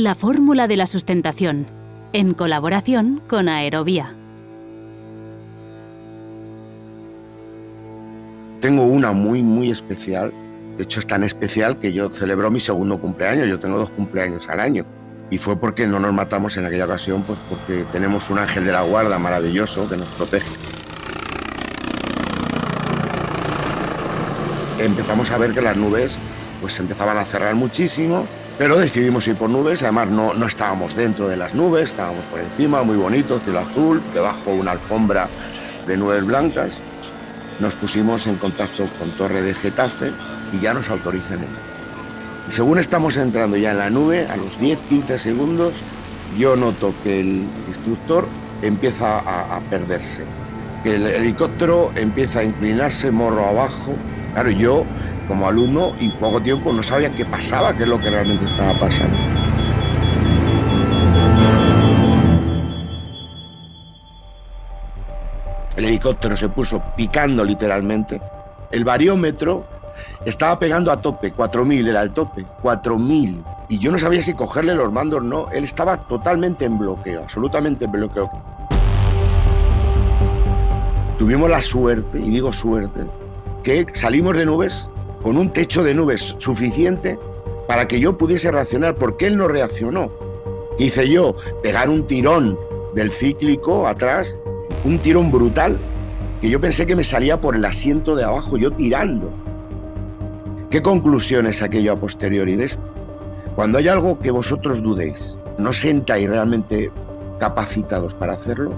La fórmula de la sustentación, en colaboración con Aerovía. Tengo una muy especial. De hecho, es tan especial que yo celebro mi segundo cumpleaños. Yo tengo 2 cumpleaños al año. Y fue porque no nos matamos en aquella ocasión, pues porque tenemos un ángel de la guarda maravilloso que nos protege. Empezamos a ver que las nubes pues empezaban a cerrar muchísimo, pero decidimos ir por nubes. Además no estábamos dentro de las nubes, estábamos por encima, muy bonito, cielo azul, debajo una alfombra de nubes blancas. Nos pusimos en contacto con Torre de Getafe y ya nos autorizan entrar. Y según estamos entrando ya en la nube, a los 10-15 segundos, yo noto que el instructor empieza a perderse, que el helicóptero empieza a inclinarse morro abajo. Claro, yo como alumno y poco tiempo no sabía qué pasaba, qué es lo que realmente estaba pasando. El helicóptero se puso picando literalmente. El bariómetro estaba pegando a tope, 4000 era el tope, 4000. Y yo no sabía si cogerle los mandos o no. Él estaba totalmente en bloqueo, absolutamente en bloqueo. Tuvimos la suerte, y digo suerte, que salimos de nubes con un techo de nubes suficiente para que yo pudiese reaccionar, porque él no reaccionó. ¿Qué hice yo? Pegar un tirón del cíclico atrás, un tirón brutal, que yo pensé que me salía por el asiento de abajo, yo tirando. ¿Qué conclusión es aquello a posteriori de esto? Cuando hay algo que vosotros dudéis, no sentáis realmente capacitados para hacerlo,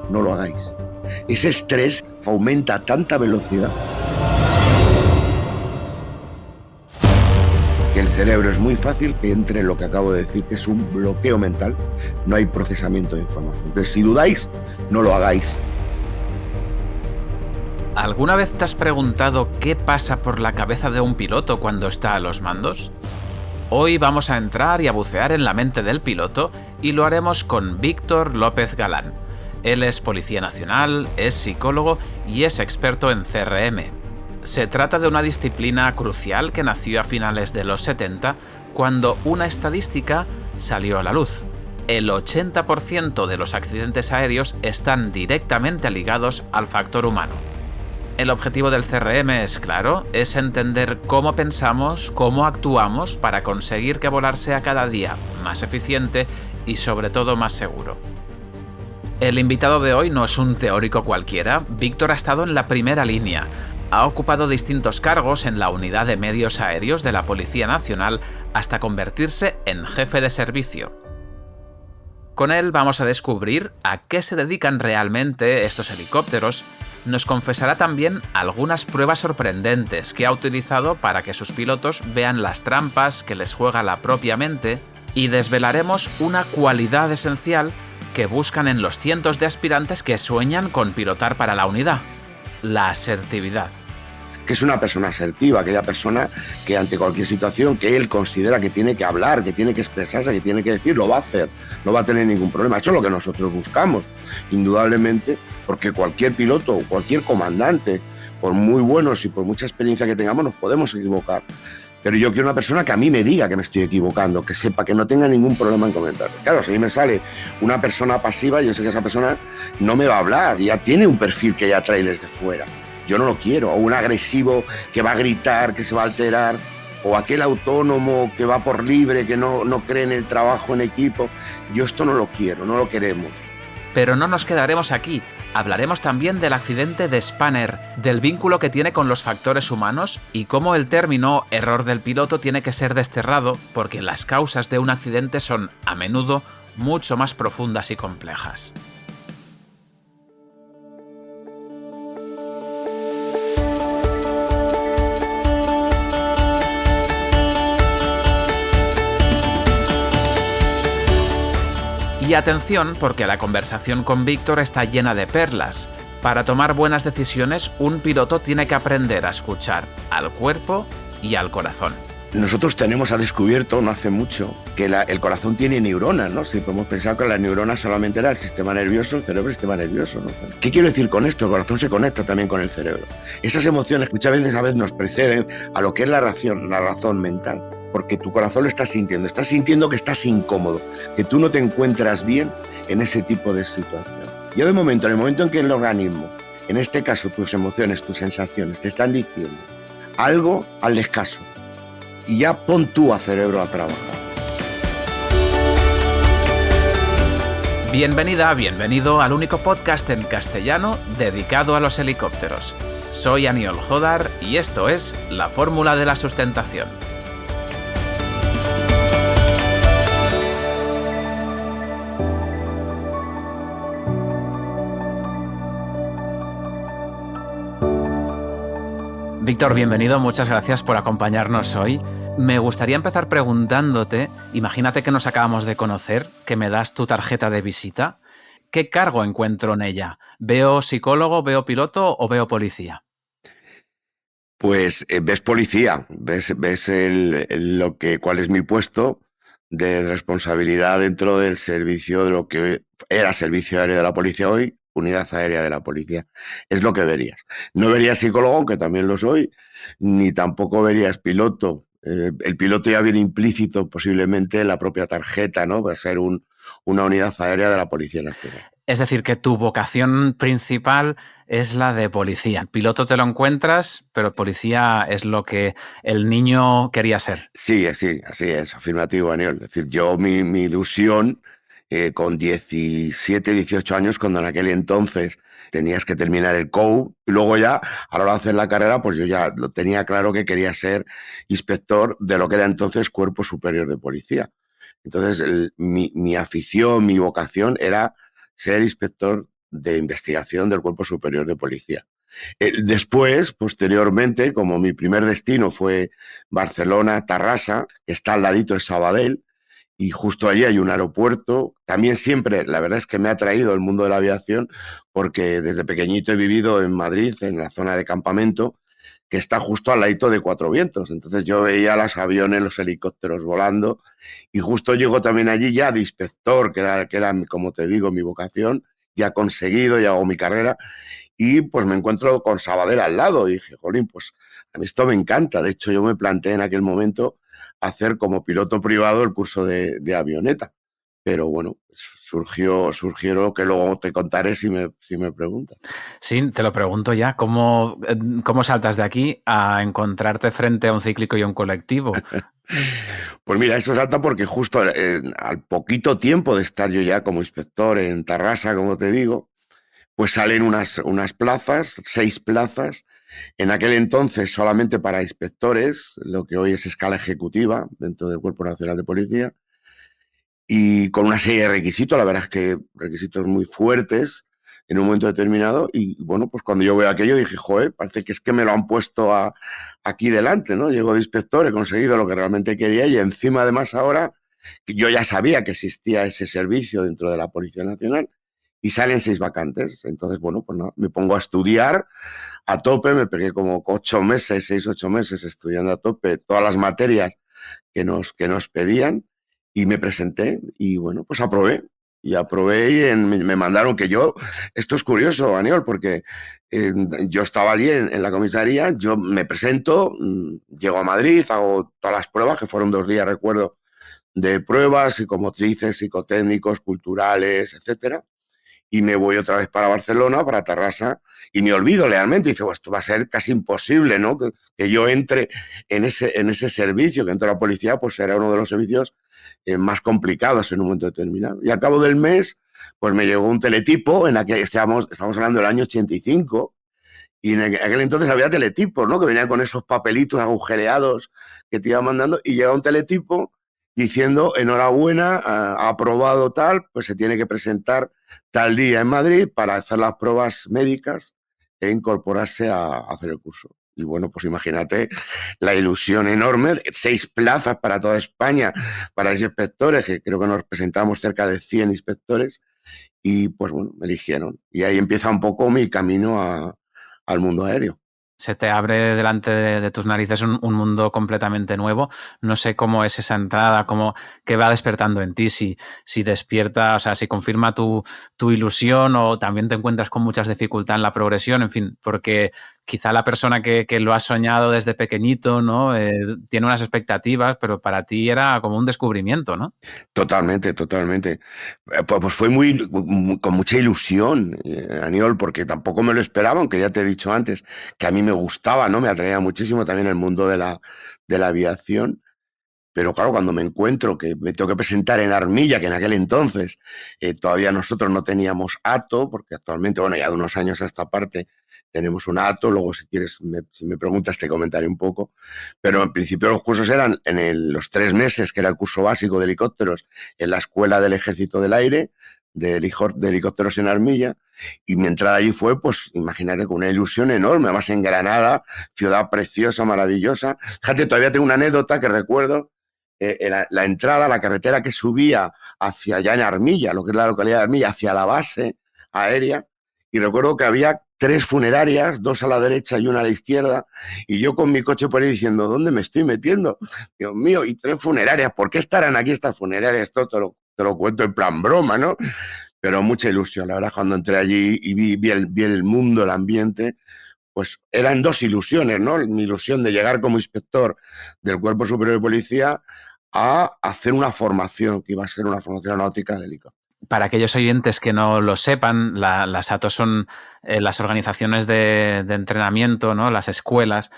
no lo hagáis. Ese estrés aumenta a tanta velocidad que el cerebro es muy fácil que entre en lo que acabo de decir, que es un bloqueo mental, no hay procesamiento de información. Entonces, si dudáis, no lo hagáis. ¿Alguna vez te has preguntado qué pasa por la cabeza de un piloto cuando está a los mandos? Hoy vamos a entrar y a bucear en la mente del piloto y lo haremos con Víctor López Galán. Él es Policía Nacional, es psicólogo y es experto en CRM. Se trata de una disciplina crucial que nació a finales de los 70, cuando una estadística salió a la luz. El 80% de los accidentes aéreos están directamente ligados al factor humano. El objetivo del CRM es claro, es entender cómo pensamos, cómo actuamos para conseguir que volar sea cada día más eficiente y sobre todo más seguro. El invitado de hoy no es un teórico cualquiera. Víctor ha estado en la primera línea. Ha ocupado distintos cargos en la unidad de medios aéreos de la Policía Nacional hasta convertirse en jefe de servicio. Con él vamos a descubrir a qué se dedican realmente estos helicópteros. Nos confesará también algunas pruebas sorprendentes que ha utilizado para que sus pilotos vean las trampas que les juega la propia mente, y desvelaremos una cualidad esencial que buscan en los cientos de aspirantes que sueñan con pilotar para la unidad: la asertividad. Que es una persona asertiva, aquella persona que ante cualquier situación que él considera que tiene que hablar, que tiene que expresarse, que tiene que decir, lo va a hacer, no va a tener ningún problema. Eso es lo que nosotros buscamos, indudablemente, porque cualquier piloto o cualquier comandante, por muy buenos y por mucha experiencia que tengamos, nos podemos equivocar. Pero yo quiero una persona que a mí me diga que me estoy equivocando, que sepa, que no tenga ningún problema en comentarlo. Claro, si a mí me sale una persona pasiva, yo sé que esa persona no me va a hablar, ya tiene un perfil que ya trae desde fuera. Yo no lo quiero. O un agresivo que va a gritar, que se va a alterar, o aquel autónomo que va por libre, que no cree en el trabajo en equipo. Yo esto no lo quiero, no lo queremos. Pero no nos quedaremos aquí. Hablaremos también del accidente de Spanair, del vínculo que tiene con los factores humanos y cómo el término error del piloto tiene que ser desterrado, porque las causas de un accidente son, a menudo, mucho más profundas y complejas. Y atención, porque la conversación con Víctor está llena de perlas. Para tomar buenas decisiones, un piloto tiene que aprender a escuchar al cuerpo y al corazón. Nosotros tenemos descubierto, no hace mucho, que el corazón tiene neuronas, ¿no? Si podemos pensar que las neuronas solamente era el sistema nervioso, el cerebro, el sistema nervioso, ¿no? ¿Qué quiero decir con esto? El corazón se conecta también con el cerebro. Esas emociones muchas veces nos preceden a lo que es la razón mental. porque tu corazón lo estás sintiendo que estás incómodo, que tú no te encuentras bien en ese tipo de situación. Yo en el momento en que el organismo, en este caso tus emociones, tus sensaciones, te están diciendo algo, hazles caso y ya pon tú a cerebro a trabajar. Bienvenida, bienvenido al único podcast en castellano dedicado a los helicópteros. Soy Aniol Jodar y esto es La Fórmula de la Sustentación. Víctor, bienvenido, muchas gracias por acompañarnos hoy. Me gustaría empezar preguntándote, imagínate que nos acabamos de conocer, que me das tu tarjeta de visita. ¿Qué cargo encuentro en ella? ¿Veo psicólogo, veo piloto o veo policía? Pues ves policía, ves cuál es mi puesto de responsabilidad dentro del servicio, de lo que era Servicio Aéreo de la Policía hoy, Unidad Aérea de la Policía. Es lo que verías. No verías psicólogo, aunque también lo soy, ni tampoco verías piloto. El piloto ya viene implícito posiblemente en la propia tarjeta, ¿no? Va a ser una unidad aérea de la Policía Nacional. Es decir, que tu vocación principal es la de policía. El piloto te lo encuentras, pero policía es lo que el niño quería ser. Sí, así es, afirmativo, Aniol. Es decir, yo mi ilusión con 17, 18 años, cuando en aquel entonces tenías que terminar el COU, y luego ya, a la hora de hacer la carrera, pues yo ya lo tenía claro que quería ser inspector de lo que era entonces Cuerpo Superior de Policía. Entonces, mi afición, mi vocación era ser inspector de investigación del Cuerpo Superior de Policía. Después, posteriormente, como mi primer destino fue Barcelona, Tarrasa, que está al ladito de Sabadell, y justo allí hay un aeropuerto. También siempre, la verdad es que me ha atraído el mundo de la aviación, porque desde pequeñito he vivido en Madrid, en la zona de campamento, que está justo al ladito de Cuatro Vientos. Entonces yo veía los aviones, los helicópteros volando, y justo llego también allí ya de inspector, que era, como te digo, mi vocación, ya conseguido, ya hago mi carrera, y pues me encuentro con Sabadell al lado, y dije, jolín, pues a mí esto me encanta. De hecho, yo me planteé en aquel momento hacer como piloto privado el curso de avioneta. Pero bueno, surgió que luego te contaré si me preguntas. Sí, te lo pregunto ya. ¿Cómo saltas de aquí a encontrarte frente a un cíclico y a un colectivo? Pues mira, eso salta porque justo al poquito tiempo de estar yo ya como inspector en Tarrasa, como te digo, pues salen unas plazas, 6 plazas, en aquel entonces solamente para inspectores, lo que hoy es escala ejecutiva dentro del Cuerpo Nacional de Policía, y con una serie de requisitos, la verdad es que requisitos muy fuertes en un momento determinado. Y bueno, pues cuando yo veo aquello dije, joder, parece que es que me lo han puesto aquí delante, ¿no? Llego de inspector, he conseguido lo que realmente quería, y encima además ahora, que yo ya sabía que existía ese servicio dentro de la Policía Nacional, y salen 6 vacantes. Entonces, bueno, pues nada, me pongo a estudiar a tope, me pegué como 8 meses, 6, 8 meses estudiando a tope todas las materias que nos pedían, y me presenté y bueno, pues aprobé. Y aprobé y me mandaron esto es curioso, Aniol, porque yo estaba allí en la comisaría, yo me presento, llego a Madrid, hago todas las pruebas, que fueron 2 días, recuerdo, de pruebas psicomotrices, psicotécnicos, culturales, etcétera. Y me voy otra vez para Barcelona, para Tarrasa, y me olvido realmente. Y dice, pues esto va a ser casi imposible, ¿no? Que yo entre en ese servicio, que entre la policía, pues era uno de los servicios más complicados en un momento determinado. Y al cabo del mes, pues me llegó un teletipo, en aquel, estamos hablando del año 85, y en aquel entonces había teletipos, ¿no? Que venían con esos papelitos agujereados que te iban mandando, y llega un teletipo diciendo, enhorabuena, ha aprobado tal, pues se tiene que presentar tal día en Madrid para hacer las pruebas médicas e incorporarse a hacer el curso. Y bueno, pues imagínate la ilusión enorme, 6 plazas para toda España, para esos inspectores, que creo que nos presentamos cerca de 100 inspectores, y pues bueno, me eligieron. Y ahí empieza un poco mi camino al mundo aéreo. Se te abre delante de tus narices un mundo completamente nuevo. No sé cómo es esa entrada, qué va despertando en ti, si despierta, o sea, si confirma tu ilusión o también te encuentras con muchas dificultades en la progresión, en fin, porque quizá la persona que lo ha soñado desde pequeñito, ¿no? Tiene unas expectativas, pero para ti era como un descubrimiento, ¿no? Totalmente, totalmente. Pues fue con mucha ilusión, Aniol, porque tampoco me lo esperaba, aunque ya te he dicho antes que a mí me gustaba, ¿no? Me atraía muchísimo también el mundo de la aviación. Pero claro, cuando me encuentro que me tengo que presentar en Armilla, que en aquel entonces todavía nosotros no teníamos ATO, porque actualmente, bueno, ya de unos años a esta parte tenemos un ATO, luego si quieres, si me preguntas te comentaré un poco, pero en principio los cursos eran los 3 meses, que era el curso básico de helicópteros en la Escuela del Ejército del Aire, de helicópteros en Armilla, y mi entrada allí fue, pues, imagínate, con una ilusión enorme, además en Granada, ciudad preciosa, maravillosa. Fíjate, todavía tengo una anécdota que recuerdo, la entrada, la carretera que subía hacia allá en Armilla, lo que es la localidad de Armilla, hacia la base aérea, y recuerdo que había 3 funerarias, 2 a la derecha y una a la izquierda, y yo con mi coche por ahí diciendo, ¿dónde me estoy metiendo? Dios mío, y 3 funerarias, ¿por qué estarán aquí estas funerarias? Esto te lo cuento en plan broma, ¿no? Pero mucha ilusión, la verdad, cuando entré allí y vi el mundo, el ambiente, pues eran 2 ilusiones, ¿no? Mi ilusión de llegar como inspector del Cuerpo Superior de Policía a hacer una formación, que iba a ser una formación náutica de helicóptero. Para aquellos oyentes que no lo sepan, las ATO son las organizaciones de entrenamiento, ¿no? Las escuelas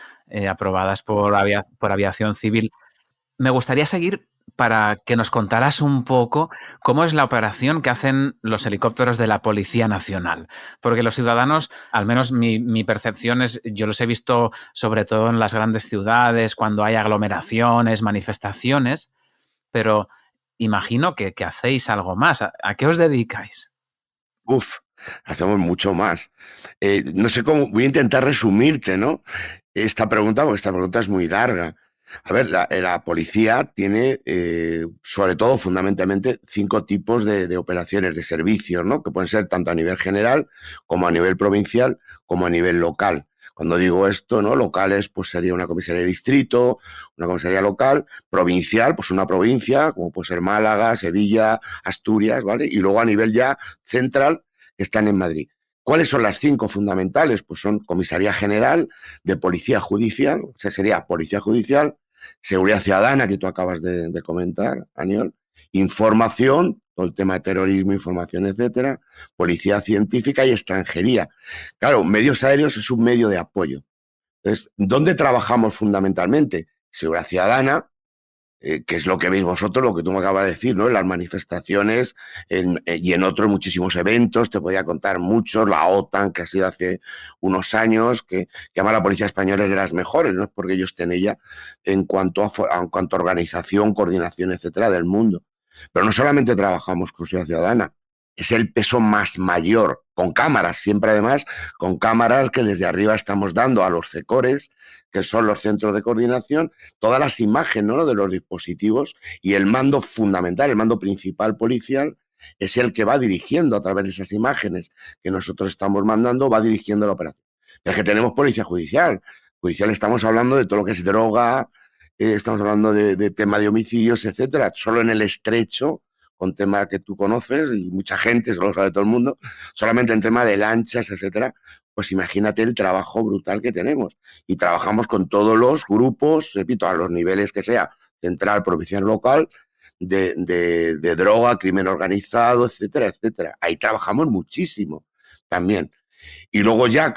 aprobadas por Aviación Civil. Me gustaría seguir para que nos contaras un poco cómo es la operación que hacen los helicópteros de la Policía Nacional. Porque los ciudadanos, al menos mi percepción es, yo los he visto sobre todo en las grandes ciudades, cuando hay aglomeraciones, manifestaciones, pero imagino que hacéis algo más. ¿A qué os dedicáis? Uf, hacemos mucho más. No sé cómo, voy a intentar resumirte, ¿no? Esta pregunta, porque esta pregunta es muy larga. A ver, la policía tiene, sobre todo, fundamentalmente, 5 tipos de operaciones, de servicios, ¿no? Que pueden ser tanto a nivel general, como a nivel provincial, como a nivel local. Cuando digo esto, ¿no? Locales, pues sería una comisaría de distrito, una comisaría local, provincial, pues una provincia, como puede ser Málaga, Sevilla, Asturias, ¿vale? Y luego a nivel ya central, que están en Madrid. ¿Cuáles son las 5 fundamentales? Pues son Comisaría General, de Policía Judicial, o sea, sería Policía Judicial, Seguridad Ciudadana, que tú acabas de comentar, Aniol, Información, todo el tema de terrorismo, información, etcétera, Policía Científica y Extranjería. Claro, medios aéreos es un medio de apoyo. Entonces, ¿dónde trabajamos fundamentalmente? Seguridad Ciudadana, que es lo que veis vosotros, lo que tú me acabas de decir, ¿no? En las manifestaciones y en otros muchísimos eventos, te podía contar muchos, la OTAN, que ha sido hace unos años, que además la policía española es de las mejores, no es porque ellos estén ella, en cuanto a organización, coordinación, etcétera, del mundo. Pero no solamente trabajamos con Seguridad Ciudadana, es el peso más mayor, con cámaras, siempre además, con cámaras que desde arriba estamos dando a los CECORES, que son los centros de coordinación, todas las imágenes, ¿no? De los dispositivos, y el mando fundamental, el mando principal policial, es el que va dirigiendo a través de esas imágenes que nosotros estamos mandando, va dirigiendo la operación. Es que tenemos policía judicial. Judicial estamos hablando de todo lo que es droga, estamos hablando de tema de homicidios, etcétera. Solo en el Estrecho, con tema que tú conoces, y mucha gente, eso lo sabe todo el mundo, solamente en tema de lanchas, etcétera, pues imagínate el trabajo brutal que tenemos. Y trabajamos con todos los grupos, repito, a los niveles que sea, central, provincial, local, de droga, crimen organizado, etcétera, etcétera. Ahí trabajamos muchísimo también. Y luego ya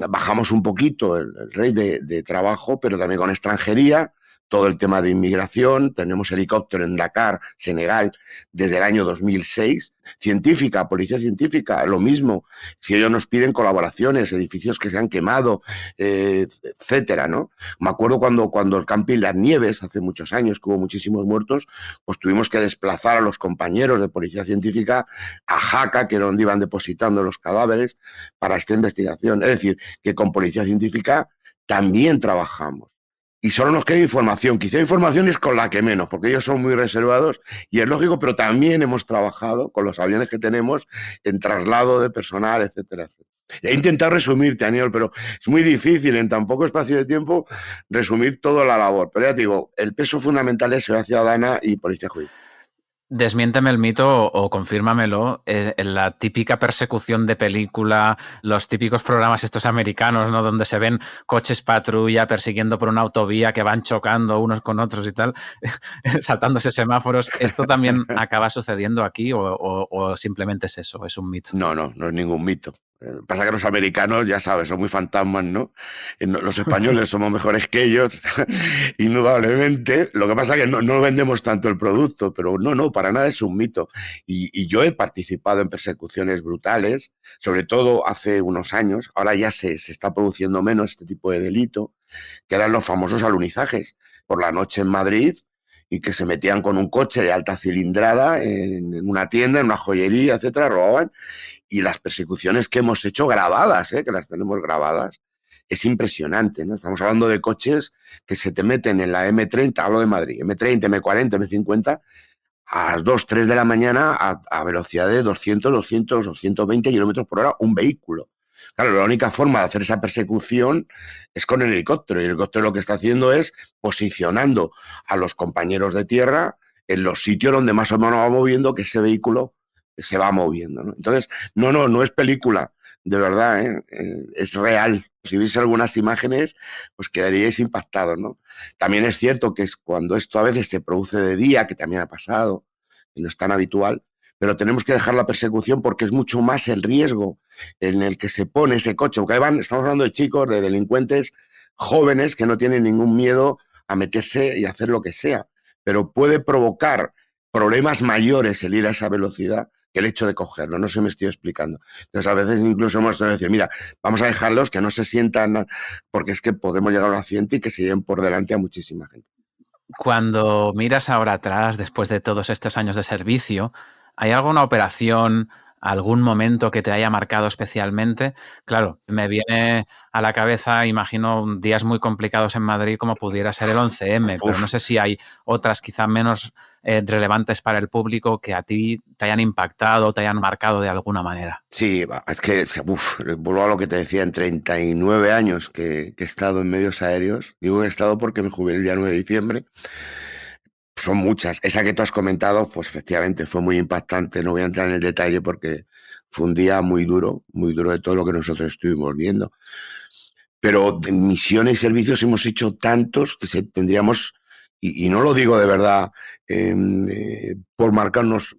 bajamos un poquito el rey de trabajo, pero también con extranjería, todo el tema de inmigración, tenemos helicóptero en Dakar, Senegal, desde el año 2006. Científica, policía científica, lo mismo. Si ellos nos piden colaboraciones, edificios que se han quemado, etcétera, ¿no? Me acuerdo cuando el camping Las Nieves, hace muchos años, que hubo muchísimos muertos, pues tuvimos que desplazar a los compañeros de policía científica a Jaca, que era donde iban depositando los cadáveres, para esta investigación. Es decir, que con policía científica también trabajamos. Y solo nos queda información. Quizá información es con la que menos, porque ellos son muy reservados y es lógico, pero también hemos trabajado con los aviones que tenemos en traslado de personal, etcétera, etcétera. He intentado resumirte, Aniol, pero es muy difícil en tan poco espacio de tiempo resumir toda la labor. Pero ya te digo, el peso fundamental es Seguridad Ciudadana y Policía Judicial. Desmiénteme el mito o confírmamelo. En la típica persecución de película, los típicos programas estos americanos, ¿no? Donde se ven coches patrulla persiguiendo por una autovía que van chocando unos con otros y tal, saltándose semáforos. ¿Esto también acaba sucediendo aquí o simplemente es eso, es un mito? No es ningún mito. Pasa que los americanos, ya sabes, son muy fantasmas, ¿no? Los españoles somos mejores que ellos, indudablemente. Lo que pasa es que no vendemos tanto el producto, pero no, para nada es un mito. Y yo he participado en persecuciones brutales, sobre todo hace unos años. Ahora ya se está produciendo menos este tipo de delito, que eran los famosos alunizajes por la noche en Madrid, y que se metían con un coche de alta cilindrada en una tienda, en una joyería, etcétera, robaban. Y las persecuciones que hemos hecho grabadas, que las tenemos grabadas, es impresionante, ¿no? Estamos hablando de coches que se te meten en la M30, hablo de Madrid, M30, M40, M50, a las 2, 3 de la mañana a velocidad de 200 o 120 kilómetros por hora, un vehículo. Claro, la única forma de hacer esa persecución es con el helicóptero. Y el helicóptero lo que está haciendo es posicionando a los compañeros de tierra en los sitios donde más o menos va moviendo que ese vehículo se va moviendo, ¿no? Entonces, no es película, de verdad, es real. Si viese algunas imágenes, pues quedaríais impactados, ¿no? También es cierto que es cuando esto a veces se produce de día, que también ha pasado, y no es tan habitual, pero tenemos que dejar la persecución porque es mucho más el riesgo en el que se pone ese coche. Porque ahí van, estamos hablando de chicos, de delincuentes jóvenes que no tienen ningún miedo a meterse y hacer lo que sea, pero puede provocar problemas mayores el ir a esa velocidad que el hecho de cogerlo. No sé si me estoy explicando. Entonces, a veces incluso hemos tenido que decir, mira, vamos a dejarlos que no se sientan, porque es que podemos llegar a un accidente y que se lleven por delante a muchísima gente. Cuando miras ahora atrás, después de todos estos años de servicio, ¿hay alguna operación, algún momento que te haya marcado especialmente? Claro, me viene a la cabeza, imagino, días muy complicados en Madrid como pudiera ser el 11M, pero no sé si hay otras quizá menos relevantes para el público que a ti te hayan impactado, te hayan marcado de alguna manera. Sí, es que vuelvo a lo que te decía, en 39 años que he estado en medios aéreos. Digo que he estado porque me jubilé el día 9 de diciembre. Son muchas. Esa que tú has comentado, pues efectivamente fue muy impactante. No voy a entrar en el detalle porque fue un día muy duro de todo lo que nosotros estuvimos viendo. Pero de misiones y servicios hemos hecho tantos que tendríamos, y no lo digo de verdad por marcarnos,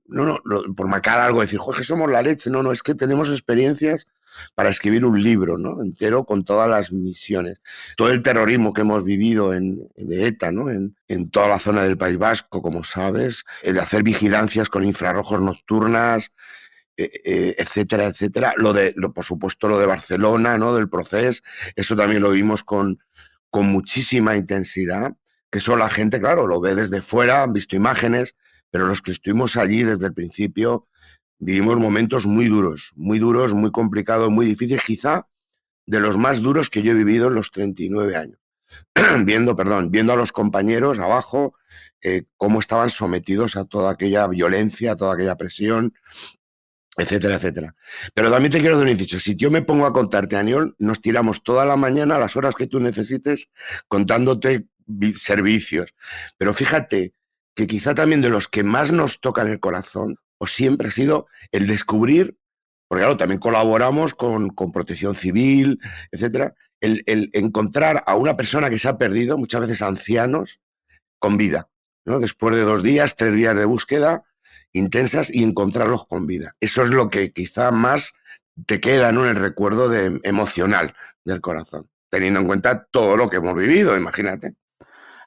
por marcar algo, decir, joder, somos la leche. No, es que tenemos experiencias para escribir un libro, ¿no? Entero con todas las misiones. Todo el terrorismo que hemos vivido de ETA, ¿no? En toda la zona del País Vasco, como sabes, el hacer vigilancias con infrarrojos nocturnas, etcétera, etcétera. Por supuesto, lo de Barcelona, ¿no? Del Procés, eso también lo vimos con muchísima intensidad, que eso la gente, claro, lo ve desde fuera, han visto imágenes, pero los que estuvimos allí desde el principio vivimos momentos muy duros, muy complicados, muy difíciles, quizá de los más duros que yo he vivido en los 39 años. viendo a los compañeros abajo, cómo estaban sometidos a toda aquella violencia, a toda aquella presión, etcétera, etcétera. Pero también te quiero dar un inciso. Si yo me pongo a contarte, Aniol, nos tiramos toda la mañana a las horas que tú necesites contándote servicios. Pero fíjate que quizá también de los que más nos tocan el corazón, o siempre ha sido el descubrir, porque claro, también colaboramos con Protección Civil, etcétera, el encontrar a una persona que se ha perdido, muchas veces ancianos, con vida, ¿no? Después de 2 días, 3 días de búsqueda intensas y encontrarlos con vida. Eso es lo que quizá más te queda, ¿no? En el recuerdo emocional del corazón, teniendo en cuenta todo lo que hemos vivido, imagínate.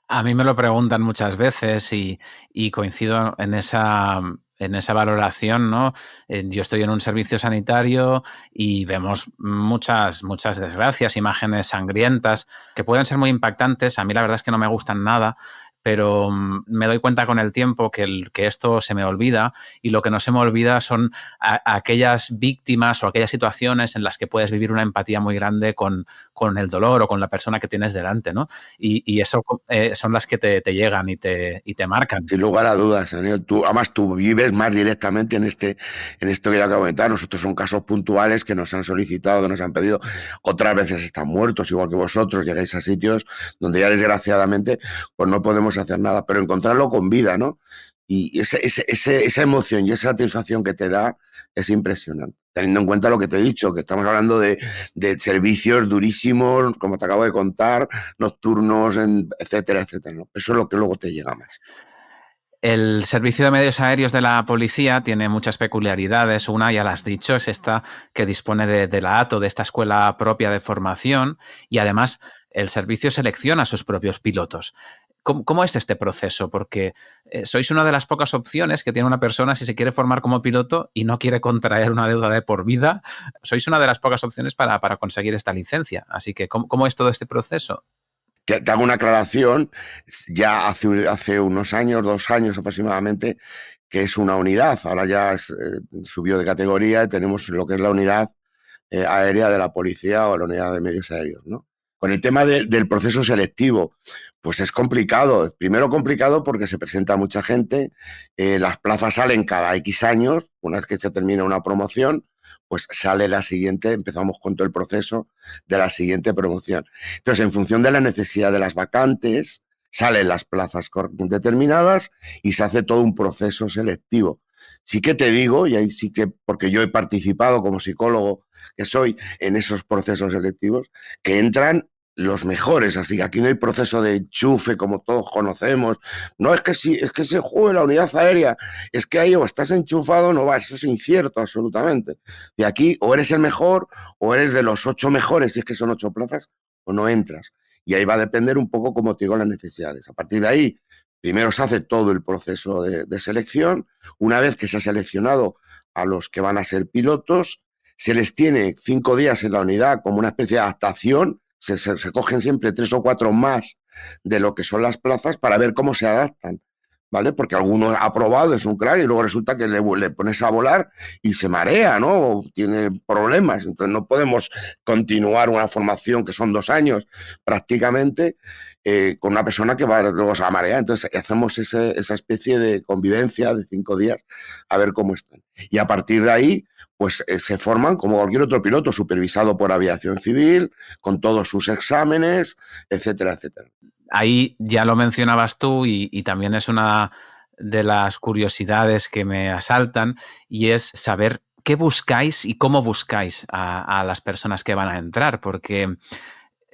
A mí me lo preguntan muchas veces y coincido en esa valoración, ¿no? Yo estoy en un servicio sanitario y vemos muchas desgracias, imágenes sangrientas que pueden ser muy impactantes. A mí la verdad es que no me gustan nada, pero me doy cuenta con el tiempo que esto se me olvida, y lo que no se me olvida son aquellas víctimas o aquellas situaciones en las que puedes vivir una empatía muy grande con el dolor o con la persona que tienes delante, ¿no? Y eso son las que te llegan y te marcan. Sin lugar a dudas, Daniel. Además, tú vives más directamente en esto que ya acabo de comentar. Nosotros son casos puntuales que nos han solicitado, que nos han pedido. Otras veces están muertos, igual que vosotros. Llegáis a sitios donde ya desgraciadamente pues no podemos hacer nada. Pero encontrarlo con vida, ¿no? Y esa emoción y esa satisfacción que te da es impresionante. Teniendo en cuenta lo que te he dicho, que estamos hablando de servicios durísimos, como te acabo de contar, nocturnos, etcétera, etcétera, ¿no? Eso es lo que luego te llega más. El servicio de medios aéreos de la policía tiene muchas peculiaridades. Una, ya la has dicho, es esta que dispone de la ATO, de esta escuela propia de formación, y además el servicio selecciona a sus propios pilotos. ¿Cómo es este proceso? Porque sois una de las pocas opciones que tiene una persona si se quiere formar como piloto y no quiere contraer una deuda de por vida. Sois una de las pocas opciones para conseguir esta licencia. Así que, ¿cómo es todo este proceso? Te hago una aclaración. Ya hace unos años, 2 años aproximadamente, que es una unidad. Ahora ya subió de categoría y tenemos lo que es la unidad aérea de la policía o la unidad de medios aéreos, ¿no? Con el tema del proceso selectivo, pues es complicado. Primero complicado porque se presenta mucha gente, las plazas salen cada X años, una vez que se termina una promoción, pues sale la siguiente, empezamos con todo el proceso de la siguiente promoción. Entonces, en función de la necesidad de las vacantes, salen las plazas determinadas y se hace todo un proceso selectivo. Sí que te digo, y ahí sí que, porque yo he participado como psicólogo que soy en esos procesos selectivos, que entran los mejores, así que aquí no hay proceso de enchufe como todos conocemos. No es que sí, es que se juegue la unidad aérea, es que ahí o estás enchufado o no vas, eso es incierto absolutamente. Y aquí o eres el mejor o eres de los 8 mejores, si es que son 8 plazas, o no entras. Y ahí va a depender un poco, como te digo, las necesidades. A partir de ahí, primero se hace todo el proceso de selección. Una vez que se ha seleccionado a los que van a ser pilotos, se les tiene 5 días en la unidad como una especie de adaptación. Se cogen siempre 3 o 4 más de lo que son las plazas para ver cómo se adaptan, ¿vale? Porque alguno ha probado, es un crack, y luego resulta que le pones a volar y se marea, ¿no? O tiene problemas. Entonces no podemos continuar una formación que son 2 años prácticamente con una persona que va luego a marear. Entonces hacemos esa especie de convivencia de 5 días a ver cómo están. Y a partir de ahí, pues se forman como cualquier otro piloto, supervisado por aviación civil, con todos sus exámenes, etcétera, etcétera. Ahí ya lo mencionabas tú y también es una de las curiosidades que me asaltan, y es saber qué buscáis y cómo buscáis a las personas que van a entrar, porque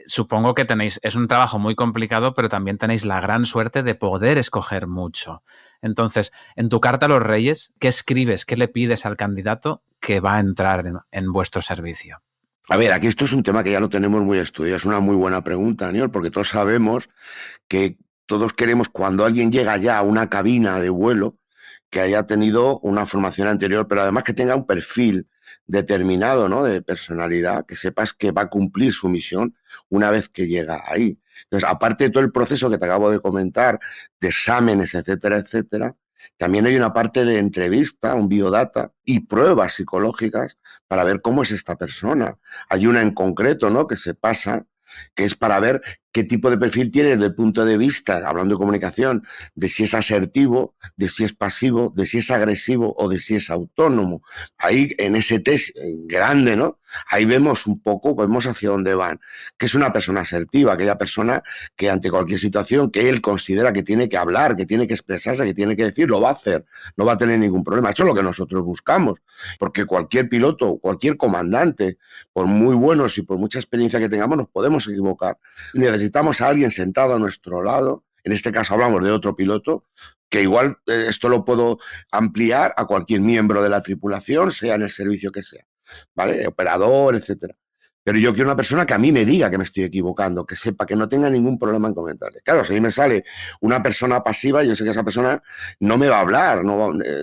supongo que es un trabajo muy complicado, pero también tenéis la gran suerte de poder escoger mucho. Entonces, en tu carta a los Reyes, ¿qué escribes, qué le pides al candidato que va a entrar en vuestro servicio? A ver, aquí esto es un tema que ya lo tenemos muy estudiado. Es una muy buena pregunta, Daniel, porque todos sabemos que todos queremos, cuando alguien llega ya a una cabina de vuelo, que haya tenido una formación anterior, pero además que tenga un perfil determinado, ¿no?, de personalidad, que sepas que va a cumplir su misión una vez que llega ahí. Entonces, aparte de todo el proceso que te acabo de comentar, de exámenes, etcétera, etcétera, también hay una parte de entrevista, un biodata y pruebas psicológicas para ver cómo es esta persona. Hay una en concreto, ¿no?, que se pasa, que es para ver qué tipo de perfil tiene desde el punto de vista, hablando de comunicación, de si es asertivo, de si es pasivo, de si es agresivo o de si es autónomo. Ahí, en ese test grande, ¿no?, ahí vemos un poco, vemos hacia dónde van. Que es una persona asertiva, aquella persona que ante cualquier situación que él considera que tiene que hablar, que tiene que expresarse, que tiene que decir, lo va a hacer, no va a tener ningún problema. Eso es lo que nosotros buscamos, porque cualquier piloto, cualquier comandante, por muy buenos y por mucha experiencia que tengamos, nos podemos equivocar. Necesitamos a alguien sentado a nuestro lado. En este caso hablamos de otro piloto, que igual esto lo puedo ampliar a cualquier miembro de la tripulación, sea en el servicio que sea, ¿vale? Operador, etcétera. Pero yo quiero una persona que a mí me diga que me estoy equivocando, que sepa, que no tenga ningún problema en comentarle. Claro, si a mí me sale una persona pasiva, yo sé que esa persona no me va a hablar,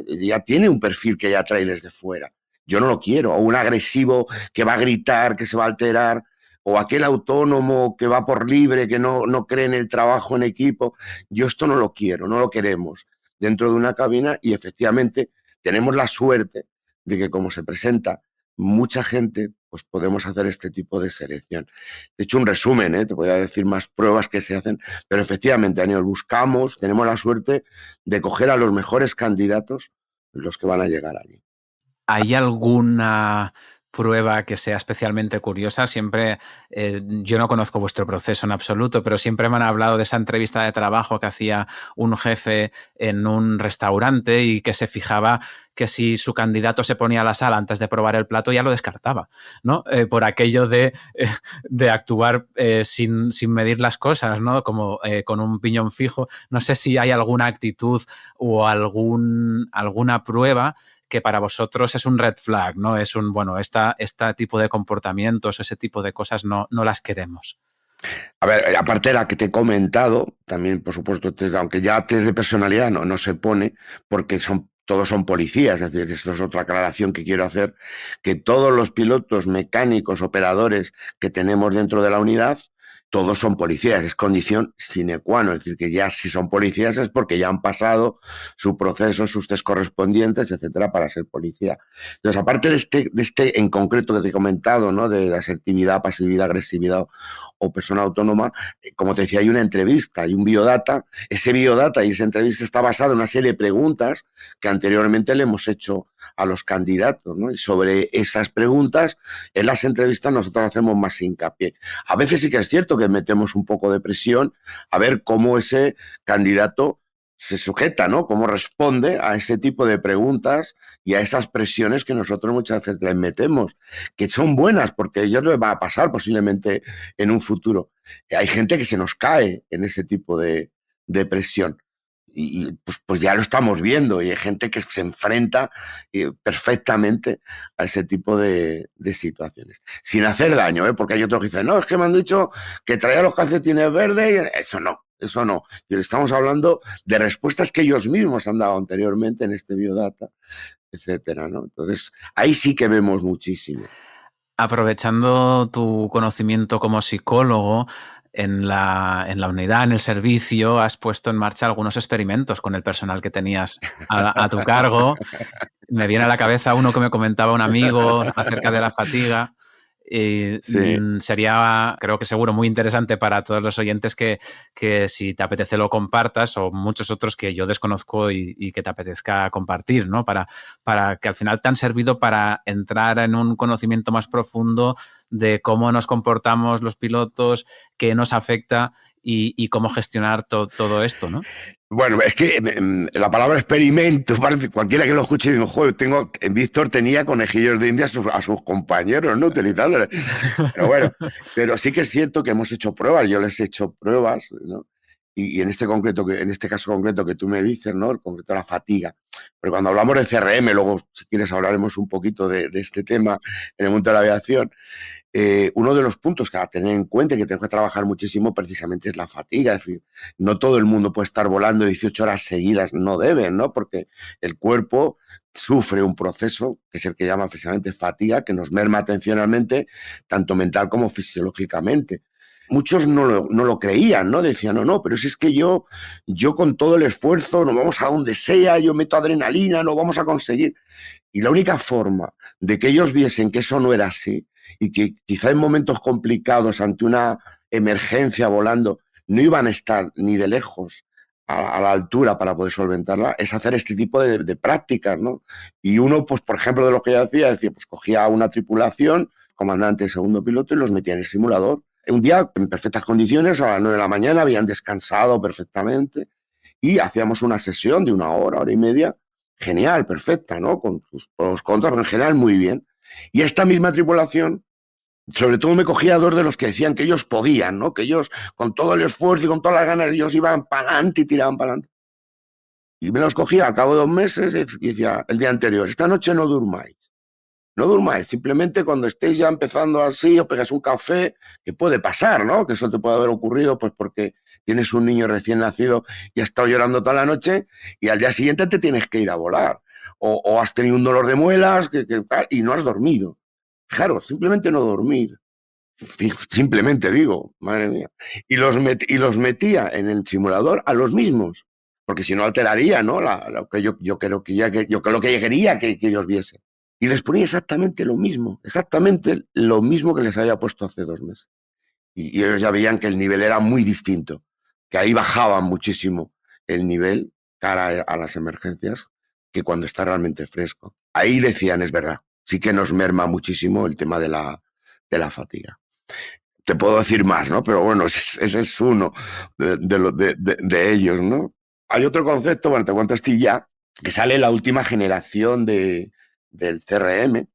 ya tiene un perfil que ya trae desde fuera. Yo no lo quiero. O un agresivo que va a gritar, que se va a alterar. o aquel autónomo que va por libre, que no cree en el trabajo en equipo. Yo esto no lo quiero, no lo queremos dentro de una cabina, y efectivamente tenemos la suerte de que como se presenta mucha gente, pues podemos hacer este tipo de selección. De hecho, un resumen, te voy a decir más pruebas que se hacen, pero efectivamente, Daniel, tenemos la suerte de coger a los mejores candidatos, los que van a llegar allí. ¿Hay alguna prueba que sea especialmente curiosa? Siempre, yo no conozco vuestro proceso en absoluto, pero siempre me han hablado de esa entrevista de trabajo que hacía un jefe en un restaurante y que se fijaba que si su candidato se ponía a la sal antes de probar el plato ya lo descartaba, ¿no? Por aquello de actuar sin medir las cosas, ¿no? Como con un piñón fijo. No sé si hay alguna actitud o alguna prueba que para vosotros es un red flag, ¿no? Es un, bueno, este tipo de comportamientos, ese tipo de cosas no las queremos. A ver, aparte de la que te he comentado, también, por supuesto, aunque ya test de personalidad no se pone, porque todos son policías, es decir, esto es otra aclaración que quiero hacer, que todos los pilotos, mecánicos, operadores que tenemos dentro de la unidad, todos son policías, es condición sine qua non, es decir, que ya si son policías es porque ya han pasado su proceso, sus test correspondientes, etcétera, para ser policía. Entonces, aparte de este en concreto que te he comentado, ¿no? De asertividad, pasividad, agresividad o persona autónoma, como te decía, hay una entrevista, hay un biodata. Ese biodata y esa entrevista está basada en una serie de preguntas que anteriormente le hemos hecho a los candidatos, ¿no? Y sobre esas preguntas, en las entrevistas nosotros hacemos más hincapié. A veces sí que es cierto que metemos un poco de presión a ver cómo ese candidato se sujeta, ¿no? Cómo responde a ese tipo de preguntas y a esas presiones que nosotros muchas veces les metemos, que son buenas porque a ellos les va a pasar posiblemente en un futuro. Hay gente que se nos cae en ese tipo de presión. Y pues ya lo estamos viendo, y hay gente que se enfrenta perfectamente a ese tipo de situaciones, sin hacer daño, porque hay otros que dicen, no, es que me han dicho que traía los calcetines verdes, y eso no. Y estamos hablando de respuestas que ellos mismos han dado anteriormente en este biodata, etcétera, ¿no? Entonces, ahí sí que vemos muchísimo. Aprovechando tu conocimiento como psicólogo, en la unidad, en el servicio, has puesto en marcha algunos experimentos con el personal que tenías a tu cargo. Me viene a la cabeza uno que me comentaba un amigo acerca de la fatiga. Y Sí. sería, creo que seguro, muy interesante para todos los oyentes que si te apetece lo compartas, o muchos otros que yo desconozco y que te apetezca compartir, ¿no? Para que al final te han servido para entrar en un conocimiento más profundo de cómo nos comportamos los pilotos, qué nos afecta y cómo gestionar todo esto, ¿no? Bueno, es que la palabra experimento, parece, cualquiera que lo escuche, digo, joder, Víctor tenía conejillos de India a sus compañeros, ¿no? Utilizándoles. Pero bueno, pero sí que es cierto que hemos hecho pruebas, yo les he hecho pruebas, ¿no? Y en este caso concreto que tú me dices, ¿no? El concreto de la fatiga. Pero cuando hablamos de CRM, luego, si quieres, hablaremos un poquito de este tema en el mundo de la aviación. Uno de los puntos que a tener en cuenta y que tengo que trabajar muchísimo precisamente es la fatiga. Es decir, no todo el mundo puede estar volando 18 horas seguidas, no deben, ¿no? Porque el cuerpo sufre un proceso que es el que llama precisamente fatiga, que nos merma atencionalmente, tanto mental como fisiológicamente. Muchos no lo creían, ¿no? Decían, no, pero si es que yo con todo el esfuerzo, nos vamos a donde sea, yo meto adrenalina, lo vamos a conseguir. Y la única forma de que ellos viesen que eso no era así, y que quizá en momentos complicados, ante una emergencia volando, no iban a estar ni de lejos a la altura para poder solventarla, es hacer este tipo de prácticas, ¿no? Y uno, pues por ejemplo, de lo que yo hacía, decía, pues cogía una tripulación, comandante, segundo piloto, y los metía en el simulador. Un día, en perfectas condiciones, a las 9 de la mañana, habían descansado perfectamente, y hacíamos una sesión de 1 hora y media, genial, perfecta, ¿no? Con sus pros, contras, pero en general muy bien. Y esta misma tripulación, sobre todo me cogía a dos de los que decían que ellos podían, ¿no? Que ellos, con todo el esfuerzo y con todas las ganas, ellos iban para adelante y tiraban para adelante. Y me los cogía al cabo de 2 meses y decía, el día anterior, esta noche no durmáis. No durmáis, simplemente cuando estéis ya empezando así, os pegáis un café, que puede pasar, ¿no? Que eso te puede haber ocurrido pues porque tienes un niño recién nacido y ha estado llorando toda la noche y al día siguiente te tienes que ir a volar. O has tenido un dolor de muelas y no has dormido. Fijaros, simplemente no dormir. Simplemente digo, madre mía. Y los metía en el simulador a los mismos, porque si no alteraría, ¿no? Lo que yo creo que yo lo que quería que ellos viesen. Y les ponía exactamente lo mismo que les había puesto hace 2 meses. Y ellos ya veían que el nivel era muy distinto, que ahí bajaba muchísimo el nivel cara a las emergencias que cuando está realmente fresco. Ahí decían, es verdad, sí que nos merma muchísimo el tema de la fatiga. Te puedo decir más, ¿no? Pero bueno, ese es uno de ellos, ¿no? Hay otro concepto, bueno, te cuento este ya, que sale en la última generación del CRM,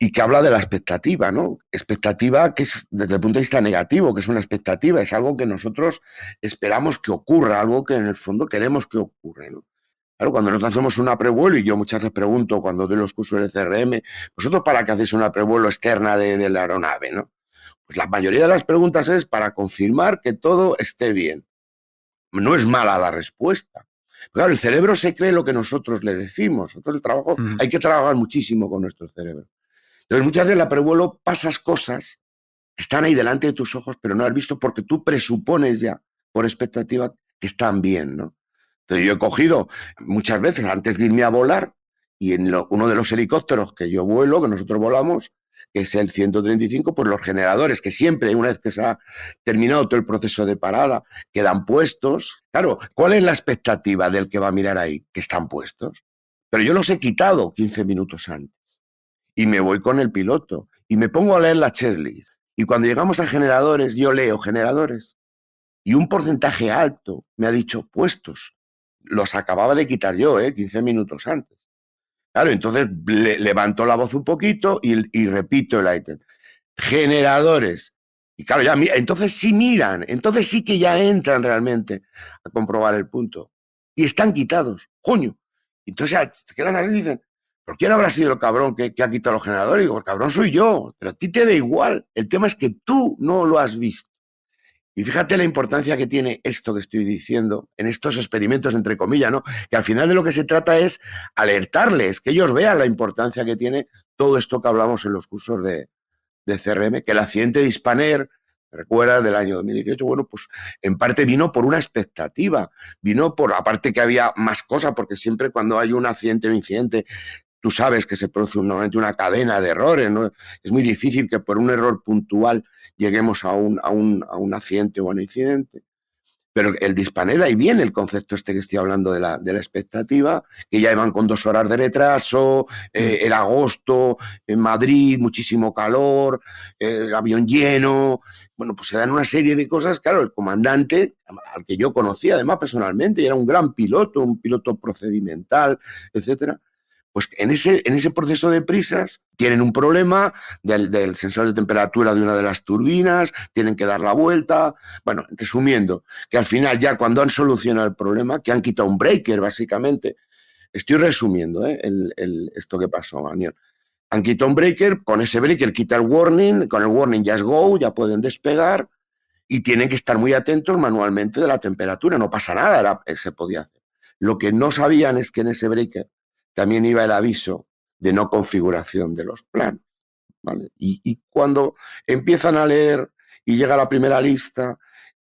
y que habla de la expectativa, ¿no? Expectativa que es, desde el punto de vista negativo, que es una expectativa, es algo que nosotros esperamos que ocurra, algo que en el fondo queremos que ocurra, ¿no? Claro, cuando nosotros hacemos una prevuelo, y yo muchas veces pregunto cuando doy los cursos de CRM, ¿vosotros para qué hacéis una prevuelo externa de la aeronave, no? Pues la mayoría de las preguntas es para confirmar que todo esté bien. No es mala la respuesta. Pero claro, el cerebro se cree lo que nosotros le decimos. Nosotros el trabajo, hay que trabajar muchísimo con nuestro cerebro. Entonces, muchas veces en la prevuelo pasas cosas que están ahí delante de tus ojos, pero no has visto porque tú presupones ya, por expectativa, que están bien, ¿no? Entonces, yo he cogido muchas veces, antes de irme a volar, y en uno de los helicópteros que yo vuelo, que nosotros volamos, que es el 135, pues los generadores, que siempre, una vez que se ha terminado todo el proceso de parada, quedan puestos. Claro, ¿cuál es la expectativa del que va a mirar ahí? Que están puestos. Pero yo los he quitado 15 minutos antes. Y me voy con el piloto y me pongo a leer la checklist. Y cuando llegamos a generadores, yo leo generadores y un porcentaje alto me ha dicho puestos. Los acababa de quitar yo, 15 minutos antes. Claro, entonces levanto la voz un poquito y repito el ítem. Generadores. Y claro, ya entonces sí miran, entonces sí que ya entran realmente a comprobar el punto. Y están quitados, coño. Entonces se quedan así y dicen, ¿pero quién habrá sido el cabrón que ha quitado los generadores? Y digo, el cabrón soy yo, pero a ti te da igual. El tema es que tú no lo has visto. Y fíjate la importancia que tiene esto que estoy diciendo en estos experimentos, entre comillas, ¿no? Que al final de lo que se trata es alertarles, que ellos vean la importancia que tiene todo esto que hablamos en los cursos de CRM, que el accidente de Spanair, recuerda, del año 2018, bueno, pues en parte vino por una expectativa, vino por, aparte que había más cosas, porque siempre cuando hay un accidente o incidente, tú sabes que se produce normalmente una cadena de errores, ¿no? Es muy difícil que por un error puntual lleguemos a un accidente o a un incidente. Pero el de Spanair, ahí viene el concepto este que estoy hablando de la expectativa, que ya iban con 2 horas de retraso, era agosto, en Madrid, muchísimo calor, el avión lleno. Bueno, pues se dan una serie de cosas. Claro, el comandante, al que yo conocía además personalmente, y era un gran piloto, un piloto procedimental, etcétera. Pues en ese proceso de prisas tienen un problema del sensor de temperatura de una de las turbinas, tienen que dar la vuelta. Bueno, resumiendo, que al final ya cuando han solucionado el problema, que han quitado un breaker básicamente, estoy resumiendo esto que pasó, Daniel. Han quitado un breaker, con ese breaker quita el warning, con el warning ya es go, ya pueden despegar y tienen que estar muy atentos manualmente de la temperatura, no pasa nada, se podía hacer. Lo que no sabían es que en ese breaker también iba el aviso de no configuración de los planos, ¿vale? Y cuando empiezan a leer y llega la primera lista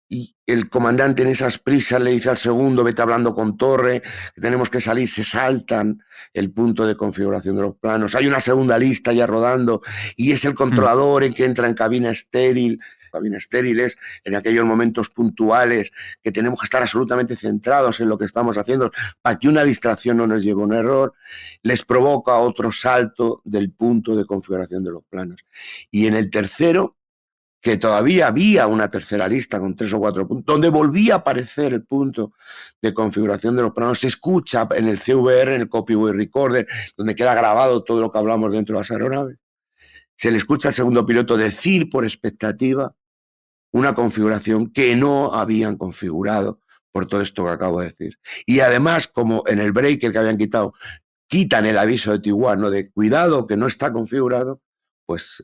y el comandante en esas prisas le dice al segundo, vete hablando con Torre, que tenemos que salir, se saltan el punto de configuración de los planos. Hay una segunda lista ya rodando y es el controlador el que entra en cabina estéril. Cabina estéril es en aquellos momentos puntuales que tenemos que estar absolutamente centrados en lo que estamos haciendo para que una distracción no nos lleve a un error. Les provoca otro salto del punto de configuración de los planos. Y en el tercero, que todavía había una tercera lista con 3 o 4 puntos, donde volvía a aparecer el punto de configuración de los planos, se escucha en el CVR, en el Copy-Way Recorder, donde queda grabado todo lo que hablamos dentro de las aeronaves. Se le escucha al segundo piloto decir por expectativa una configuración que no habían configurado por todo esto que acabo de decir. Y además, como en el breaker que habían quitado, quitan el aviso de Tiguan, ¿no? De cuidado que no está configurado, pues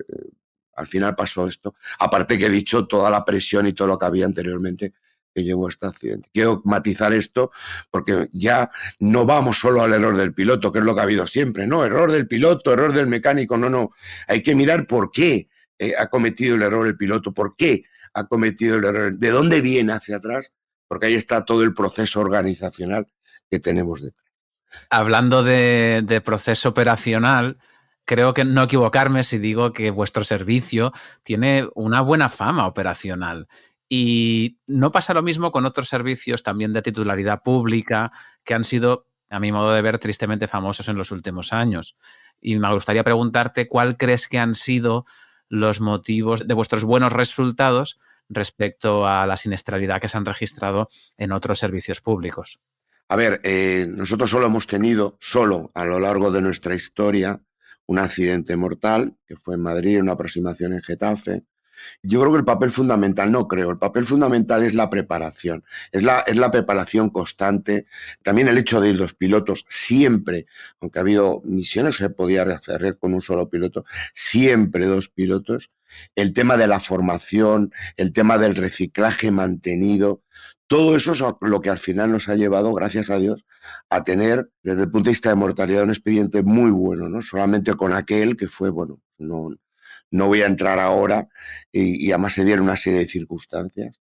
al final pasó esto. Aparte que he dicho toda la presión y todo lo que había anteriormente que llevó a este accidente. Quiero matizar esto porque ya no vamos solo al error del piloto, que es lo que ha habido siempre, ¿no? Error del piloto, error del mecánico, no. Hay que mirar por qué ha cometido el error el piloto, por qué ha cometido el error, de dónde viene hacia atrás, porque ahí está todo el proceso organizacional que tenemos detrás. Hablando de proceso operacional, creo que no equivocarme si digo que vuestro servicio tiene una buena fama operacional. Y no pasa lo mismo con otros servicios también de titularidad pública que han sido, a mi modo de ver, tristemente famosos en los últimos años. Y me gustaría preguntarte cuál crees que han sido los motivos de vuestros buenos resultados respecto a la siniestralidad que se han registrado en otros servicios públicos. A ver, nosotros solo hemos tenido, a lo largo de nuestra historia, un accidente mortal, que fue en Madrid, una aproximación en Getafe. Yo creo que el papel fundamental, el papel fundamental es la preparación, es la preparación constante. También el hecho de ir los pilotos siempre, aunque ha habido misiones que se podía hacer con un solo piloto, siempre 2 pilotos. El tema de la formación, el tema del reciclaje mantenido, todo eso es lo que al final nos ha llevado, gracias a Dios, a tener, desde el punto de vista de mortalidad, un expediente muy bueno, ¿no? Solamente con aquel que fue, bueno, no voy a entrar ahora y además se dieron una serie de circunstancias,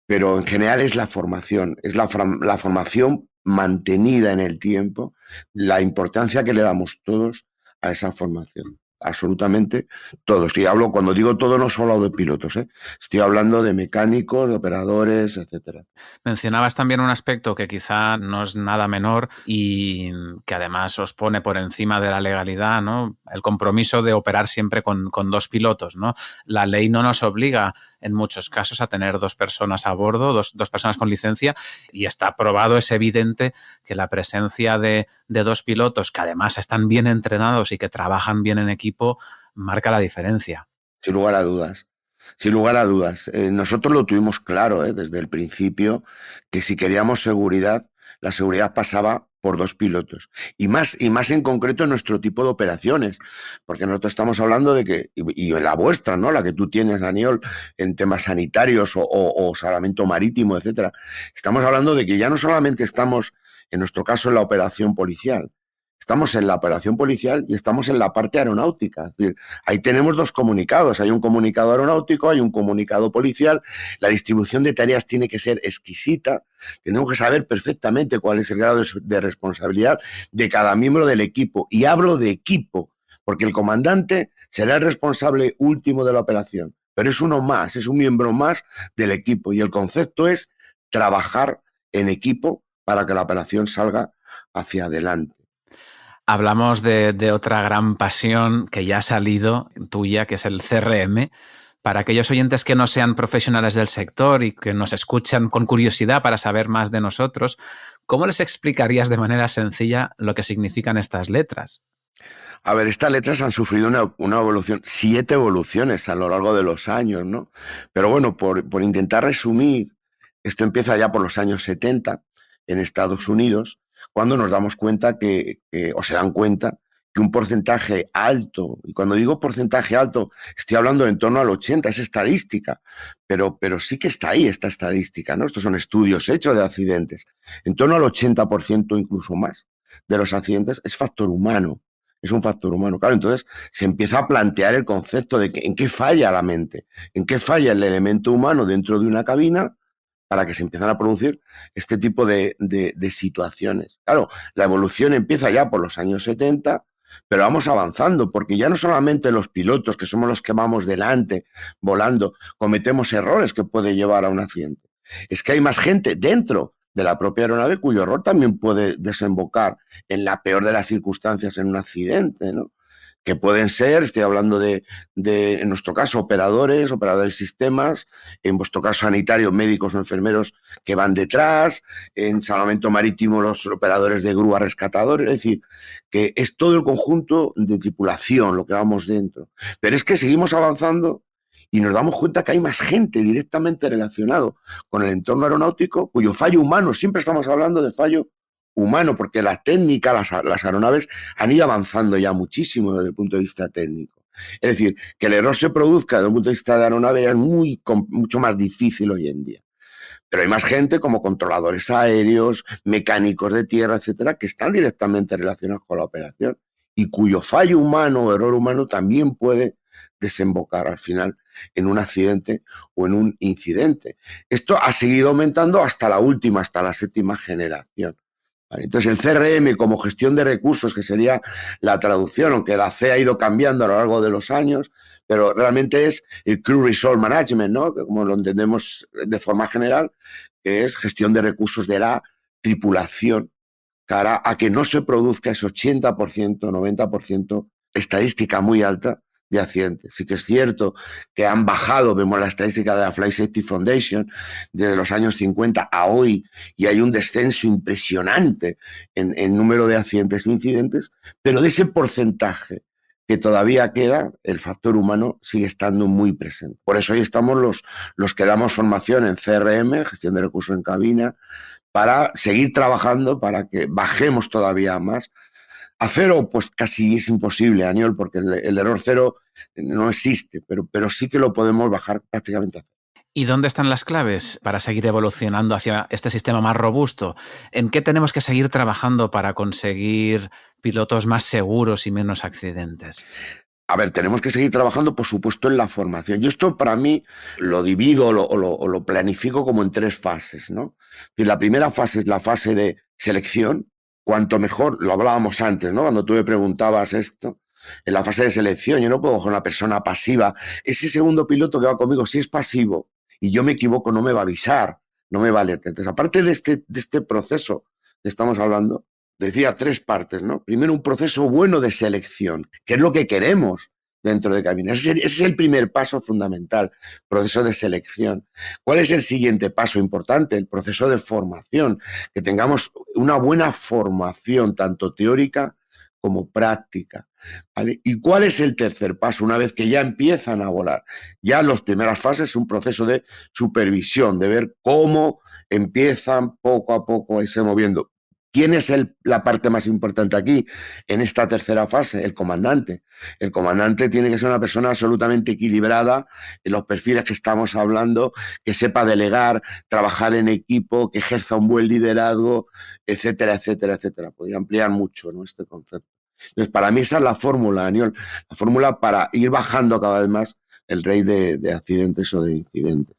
pero en general es la formación, es la formación mantenida en el tiempo, la importancia que le damos todos a esa formación. Absolutamente todos. Y cuando digo todo, no solo hablo de pilotos, estoy hablando de mecánicos, de operadores, etcétera. Mencionabas también un aspecto que quizá no es nada menor y que además os pone por encima de la legalidad, ¿no? El compromiso de operar siempre con 2 pilotos, ¿no? La ley no nos obliga en muchos casos a tener 2 personas a bordo, dos personas con licencia, y está probado, es evidente que la presencia de 2 pilotos que además están bien entrenados y que trabajan bien en equipo marca la diferencia. Sin lugar a dudas. Sin lugar a dudas. Nosotros lo tuvimos claro desde el principio, que si queríamos seguridad, la seguridad pasaba por 2 pilotos. Y más en concreto en nuestro tipo de operaciones, porque nosotros estamos hablando de que, y en la vuestra, ¿no? La que tú tienes, Aniol, en temas sanitarios o salvamento marítimo, etcétera. Estamos hablando de que ya no solamente estamos, en nuestro caso, en la operación policial, estamos en la operación policial y estamos en la parte aeronáutica. Es decir, ahí tenemos 2 comunicados. Hay un comunicado aeronáutico, hay un comunicado policial. La distribución de tareas tiene que ser exquisita. Tenemos que saber perfectamente cuál es el grado de responsabilidad de cada miembro del equipo. Y hablo de equipo, porque el comandante será el responsable último de la operación. Pero es uno más, es un miembro más del equipo. Y el concepto es trabajar en equipo para que la operación salga hacia adelante. Hablamos de otra gran pasión que ya ha salido tuya, que es el CRM. Para aquellos oyentes que no sean profesionales del sector y que nos escuchan con curiosidad para saber más de nosotros, ¿cómo les explicarías de manera sencilla lo que significan estas letras? A ver, estas letras han sufrido una evolución, 7 evoluciones a lo largo de los años, ¿no? Pero bueno, por intentar resumir, esto empieza ya por los años 70 en Estados Unidos, cuando nos damos cuenta o se dan cuenta que un porcentaje alto, y cuando digo porcentaje alto, estoy hablando en torno al 80, es estadística, pero sí que está ahí esta estadística, ¿no? Estos son estudios hechos de accidentes. En torno al 80%, incluso más, de los accidentes es factor humano. Es un factor humano. Claro, entonces se empieza a plantear el concepto de en qué falla la mente, en qué falla el elemento humano dentro de una cabina para que se empiezan a producir este tipo de situaciones. Claro, la evolución empieza ya por los años 70, pero vamos avanzando, porque ya no solamente los pilotos, que somos los que vamos delante, volando, cometemos errores que puede llevar a un accidente. Es que hay más gente dentro de la propia aeronave cuyo error también puede desembocar en la peor de las circunstancias en un accidente, ¿no? Que pueden ser, estoy hablando de en nuestro caso, operadores sistemas, en vuestro caso sanitarios, médicos o enfermeros que van detrás, en salvamento marítimo los operadores de grúa rescatadores, es decir, que es todo el conjunto de tripulación lo que vamos dentro. Pero es que seguimos avanzando y nos damos cuenta que hay más gente directamente relacionado con el entorno aeronáutico cuyo fallo humano, siempre estamos hablando de fallo humano, porque la técnica, las aeronaves han ido avanzando ya muchísimo desde el punto de vista técnico. Es decir, que el error se produzca desde un punto de vista de aeronave es mucho más difícil hoy en día. Pero hay más gente como controladores aéreos, mecánicos de tierra, etcétera, que están directamente relacionados con la operación. y cuyo fallo humano o error humano también puede desembocar al final en un accidente o en un incidente. Esto ha seguido aumentando hasta la última, hasta la 7ª generación. ¿Vale? Entonces, el CRM como gestión de recursos, que sería la traducción, aunque la C ha ido cambiando a lo largo de los años, pero realmente es el Crew Resource Management, ¿no? Que como lo entendemos de forma general, que es gestión de recursos de la tripulación, cara a que no se produzca ese 80%, 90%, estadística muy alta de accidentes. Sí que es cierto que han bajado, vemos la estadística de la Flight Safety Foundation desde los años 50 a hoy, y hay un descenso impresionante en número de accidentes e incidentes, pero de ese porcentaje que todavía queda, el factor humano sigue estando muy presente. Por eso hoy estamos los que damos formación en CRM, gestión de recursos en cabina, para seguir trabajando, para que bajemos todavía más. A cero, pues casi es imposible, Aniol, porque el error cero no existe, pero sí que lo podemos bajar prácticamente a cero. ¿Y dónde están las claves para seguir evolucionando hacia este sistema más robusto? ¿En qué tenemos que seguir trabajando para conseguir pilotos más seguros y menos accidentes? A ver, tenemos que seguir trabajando, por supuesto, en la formación. Yo esto, para mí, lo divido o lo planifico como en 3 fases, ¿no? La primera fase es la fase de selección. Cuanto mejor, lo hablábamos antes, ¿no? Cuando tú me preguntabas esto, en la fase de selección, yo no puedo coger una persona pasiva. Ese segundo piloto que va conmigo, si es pasivo y yo me equivoco, no me va a avisar, no me va a alertar. Entonces, aparte de este proceso que estamos hablando, decía 3 partes, ¿no? Primero, un proceso bueno de selección, que es lo que queremos dentro de cabina. Ese es el primer paso fundamental, proceso de selección. ¿Cuál es el siguiente paso importante? El proceso de formación, que tengamos una buena formación, tanto teórica como práctica. ¿Vale? ¿Y cuál es el tercer paso? Una vez que ya empiezan a volar, ya en las primeras fases, un proceso de supervisión, de ver cómo empiezan poco a poco a irse moviendo. ¿Quién es la parte más importante aquí en esta tercera fase? El comandante. El comandante tiene que ser una persona absolutamente equilibrada en los perfiles que estamos hablando, que sepa delegar, trabajar en equipo, que ejerza un buen liderazgo, etcétera, etcétera, etcétera. Podría ampliar mucho, ¿no?, este concepto. Entonces, para mí esa es la fórmula, Aniol, la fórmula para ir bajando cada vez más el rate de accidentes o de incidentes.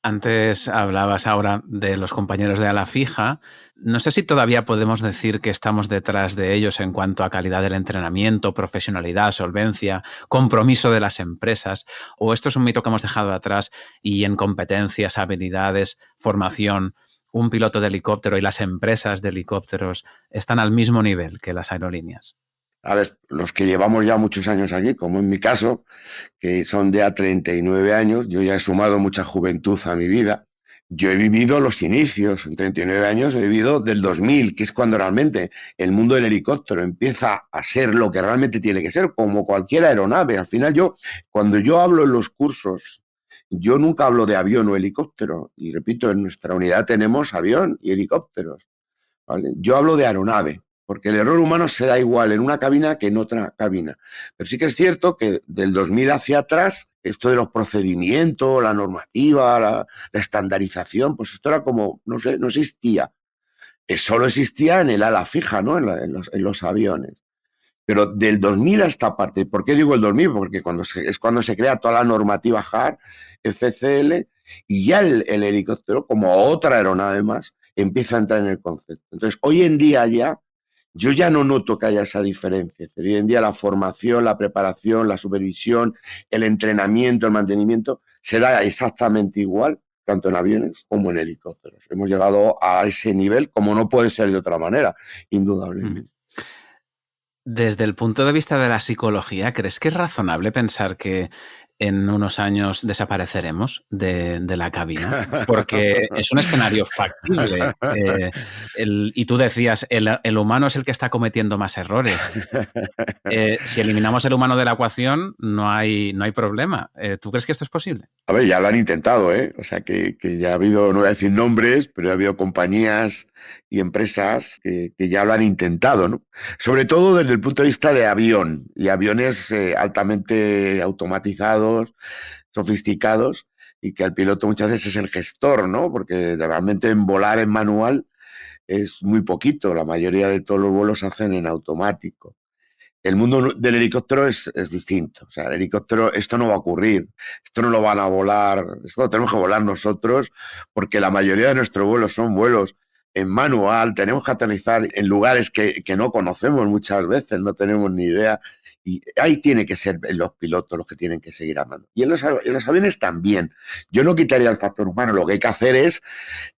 Antes hablabas ahora de los compañeros de ala fija. No sé si todavía podemos decir que estamos detrás de ellos en cuanto a calidad del entrenamiento, profesionalidad, solvencia, compromiso de las empresas, o esto es un mito que hemos dejado atrás y en competencias, habilidades, formación, un piloto de helicóptero y las empresas de helicópteros están al mismo nivel que las aerolíneas. A ver, los que llevamos ya muchos años aquí, como en mi caso, que son ya 39 años, yo ya he sumado mucha juventud a mi vida. Yo he vivido los inicios, en 39 años he vivido del 2000, que es cuando realmente el mundo del helicóptero empieza a ser lo que realmente tiene que ser, como cualquier aeronave. Al final cuando yo hablo en los cursos, yo nunca hablo de avión o helicóptero. Y repito, en nuestra unidad tenemos avión y helicópteros, ¿vale? Yo hablo de aeronave, porque el error humano se da igual en una cabina que en otra cabina. Pero sí que es cierto que del 2000 hacia atrás, esto de los procedimientos, la normativa, la estandarización, pues esto era como, no sé, no existía. Solo existía en el ala fija, ¿no?, en los aviones. Pero del 2000 a esta parte, ¿por qué digo el 2000? Porque es cuando se crea toda la normativa HAR, el CCL, y ya el helicóptero, como otra aeronave más, empieza a entrar en el concepto. Entonces, hoy en día yo ya no noto que haya esa diferencia. Hoy en día la formación, la preparación, la supervisión, el entrenamiento, el mantenimiento, se da exactamente igual, tanto en aviones como en helicópteros. Hemos llegado a ese nivel, como no puede ser de otra manera, indudablemente. Desde el punto de vista de la psicología, ¿crees que es razonable pensar que en unos años desapareceremos de la cabina? Porque es un escenario factible. Y tú decías, el humano es el que está cometiendo más errores. Si eliminamos el humano de la ecuación, no hay problema. ¿Tú crees que esto es posible? A ver, ya lo han intentado, ¿eh? O sea, que ya ha habido, no voy a decir nombres, pero ha habido compañías y empresas que ya lo han intentado, ¿no? Sobre todo desde el punto de vista de avión, y aviones altamente automatizados, sofisticados, y que el piloto muchas veces es el gestor, ¿no? Porque realmente en volar en manual es muy poquito, la mayoría de todos los vuelos se hacen en automático. El mundo del helicóptero es distinto. O sea, el helicóptero, esto no va a ocurrir, esto no lo van a volar, esto lo tenemos que volar nosotros, porque la mayoría de nuestros vuelos son vuelos en manual, tenemos que aterrizar en lugares que no conocemos muchas veces, no tenemos ni idea, y ahí tiene que ser los pilotos los que tienen que seguir amando. Y en los aviones también. Yo no quitaría el factor humano, lo que hay que hacer es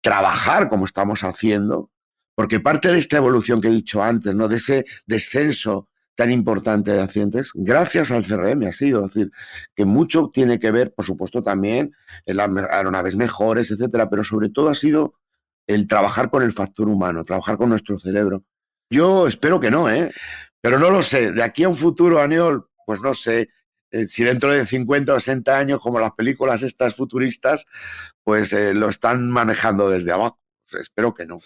trabajar como estamos haciendo, porque parte de esta evolución que he dicho antes, ¿no? De ese descenso tan importante de accidentes, gracias al CRM ha sido, es decir, que mucho tiene que ver, por supuesto, también en las aeronaves mejores, etcétera, pero sobre todo ha sido el trabajar con el factor humano, trabajar con nuestro cerebro. Yo espero que no, pero no lo sé. De aquí a un futuro, Aniol, pues no sé, si dentro de 50 o 60 años, como las películas estas futuristas, pues lo están manejando desde abajo. Pues espero que no.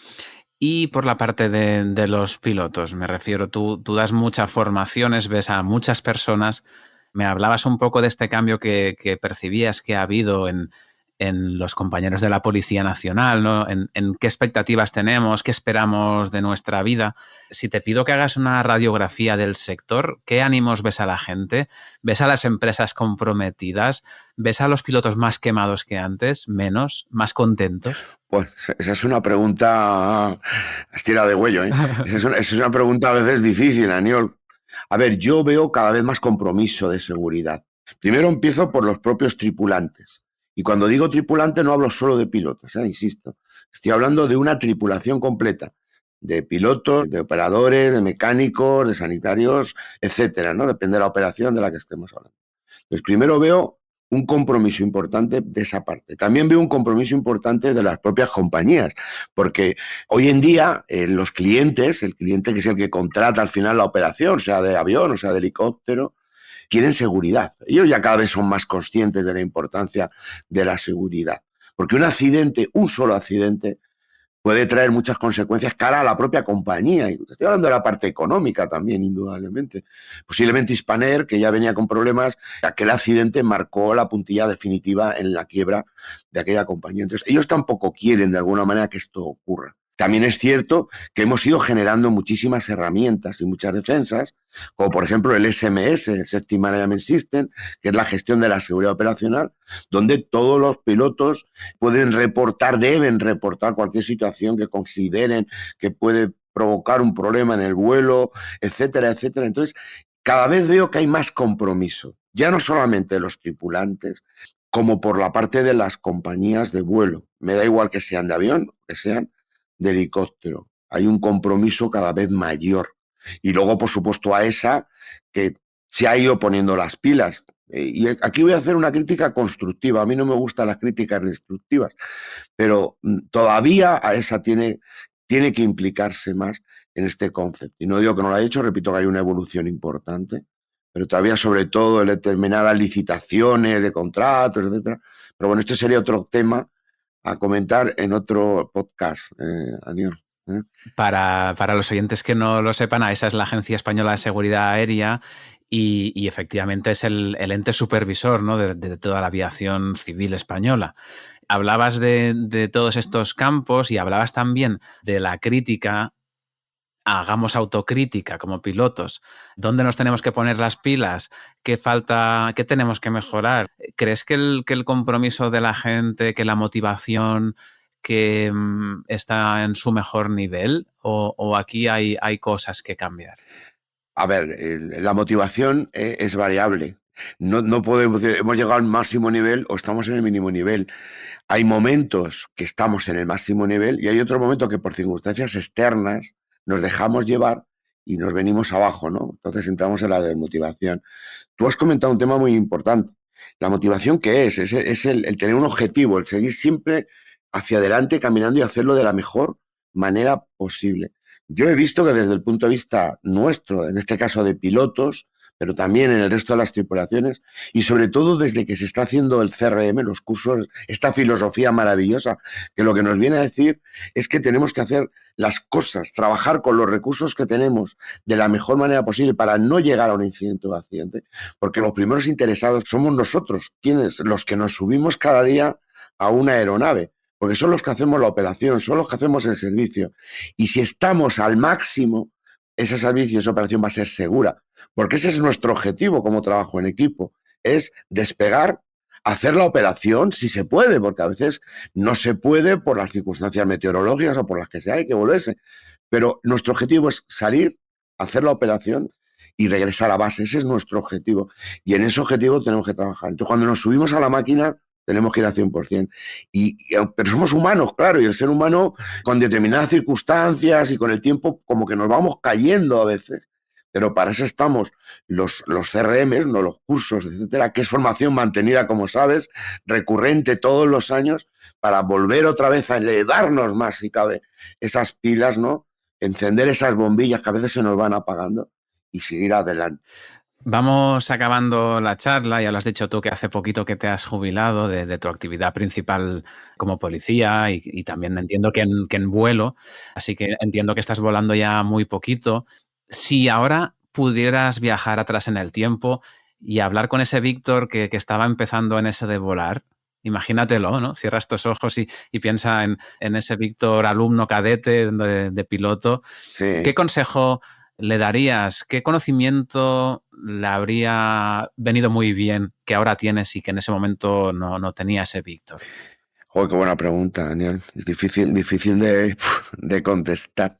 Y por la parte de los pilotos, me refiero, tú das muchas formaciones, ves a muchas personas. Me hablabas un poco de este cambio que percibías que ha habido en los compañeros de la Policía Nacional, ¿no? En qué expectativas tenemos, qué esperamos de nuestra vida. Si te pido que hagas una radiografía del sector, ¿qué ánimos ves a la gente? ¿Ves a las empresas comprometidas? ¿Ves a los pilotos más quemados que antes? ¿Menos? ¿Más contentos? Pues esa es una pregunta estira de huello, ¿eh? Esa es una pregunta a veces difícil, Aniol. A ver, yo veo cada vez más compromiso de seguridad. Primero empiezo por los propios tripulantes. Y cuando digo tripulante no hablo solo de pilotos, insisto. Estoy hablando de una tripulación completa, de pilotos, de operadores, de mecánicos, de sanitarios, etcétera, ¿no? Depende de la operación de la que estemos hablando. Entonces, primero veo un compromiso importante de esa parte. También veo un compromiso importante de las propias compañías, porque hoy en día los clientes, el cliente que es el que contrata al final la operación, sea de avión o sea de helicóptero, quieren seguridad. Ellos ya cada vez son más conscientes de la importancia de la seguridad, porque un accidente, un solo accidente, puede traer muchas consecuencias cara a la propia compañía. Y estoy hablando de la parte económica también, indudablemente. Posiblemente Spanair, que ya venía con problemas, aquel accidente marcó la puntilla definitiva en la quiebra de aquella compañía. Entonces, ellos tampoco quieren de alguna manera que esto ocurra. También es cierto que hemos ido generando muchísimas herramientas y muchas defensas, como por ejemplo el SMS, el Safety Management System, que es la gestión de la seguridad operacional, donde todos los pilotos pueden reportar, deben reportar cualquier situación que consideren que puede provocar un problema en el vuelo, etcétera, etcétera. Entonces, cada vez veo que hay más compromiso, ya no solamente de los tripulantes, como por la parte de las compañías de vuelo. Me da igual que sean de avión, que sean de helicóptero. Hay un compromiso cada vez mayor. Y luego, por supuesto, a esa que se ha ido poniendo las pilas. Y aquí voy a hacer una crítica constructiva. A mí no me gustan las críticas destructivas, pero todavía a esa tiene que implicarse más en este concepto. Y no digo que no lo haya hecho, repito que hay una evolución importante, pero todavía sobre todo en determinadas licitaciones de contratos, etcétera. Pero bueno, este sería otro tema a comentar en otro podcast, Aniol. Para los oyentes que no lo sepan, esa es la Agencia Española de Seguridad Aérea y efectivamente es el ente supervisor, ¿no? de toda la aviación civil española. Hablabas de todos estos campos y hablabas también de la crítica. Hagamos autocrítica como pilotos. ¿Dónde nos tenemos que poner las pilas? ¿Qué falta? ¿Qué tenemos que mejorar? ¿Crees que el compromiso de la gente, que la motivación que está en su mejor nivel? ¿O aquí hay cosas que cambiar? A ver, la motivación es variable. No podemos decir, hemos llegado al máximo nivel o estamos en el mínimo nivel. Hay momentos que estamos en el máximo nivel y hay otro momento que por circunstancias externas nos dejamos llevar y nos venimos abajo, ¿no? Entonces entramos en la desmotivación. Tú has comentado un tema muy importante. La motivación, ¿qué es? Es el tener un objetivo, el seguir siempre hacia adelante, caminando y hacerlo de la mejor manera posible. Yo he visto que desde el punto de vista nuestro, en este caso de pilotos, pero también en el resto de las tripulaciones, y sobre todo desde que se está haciendo el CRM, los cursos, esta filosofía maravillosa, que lo que nos viene a decir es que tenemos que hacer las cosas, trabajar con los recursos que tenemos de la mejor manera posible para no llegar a un incidente o accidente, porque los primeros interesados somos nosotros, quienes, los que nos subimos cada día a una aeronave, porque son los que hacemos la operación, son los que hacemos el servicio. Y si estamos al máximo, ese servicio y esa operación va a ser segura. Porque ese es nuestro objetivo como trabajo en equipo, es despegar, hacer la operación si se puede, porque a veces no se puede por las circunstancias meteorológicas o por las que sea, hay que volverse. Pero nuestro objetivo es salir, hacer la operación y regresar a base. Ese es nuestro objetivo. Y en ese objetivo tenemos que trabajar. Entonces, cuando nos subimos a la máquina, tenemos que ir al 100%. Pero somos humanos, claro, y el ser humano, con determinadas circunstancias y con el tiempo, como que nos vamos cayendo a veces. Pero para eso estamos los CRMs, ¿no? Los cursos, etcétera, que es formación mantenida, como sabes, recurrente todos los años, para volver otra vez a elevarnos más, si cabe, esas pilas, ¿no? Encender esas bombillas que a veces se nos van apagando y seguir adelante. Vamos acabando la charla, ya lo has dicho tú que hace poquito que te has jubilado de tu actividad principal como policía y también entiendo que en vuelo, así que entiendo que estás volando ya muy poquito. Si ahora pudieras viajar atrás en el tiempo y hablar con ese Víctor que estaba empezando en eso de volar, imagínatelo, ¿no? Cierra estos ojos y piensa en ese Víctor alumno cadete de piloto. Sí. ¿Qué consejo le darías? ¿Qué conocimiento le habría venido muy bien que ahora tienes y que en ese momento no tenía ese Víctor? Joder, qué buena pregunta, Daniel. Es difícil de contestar.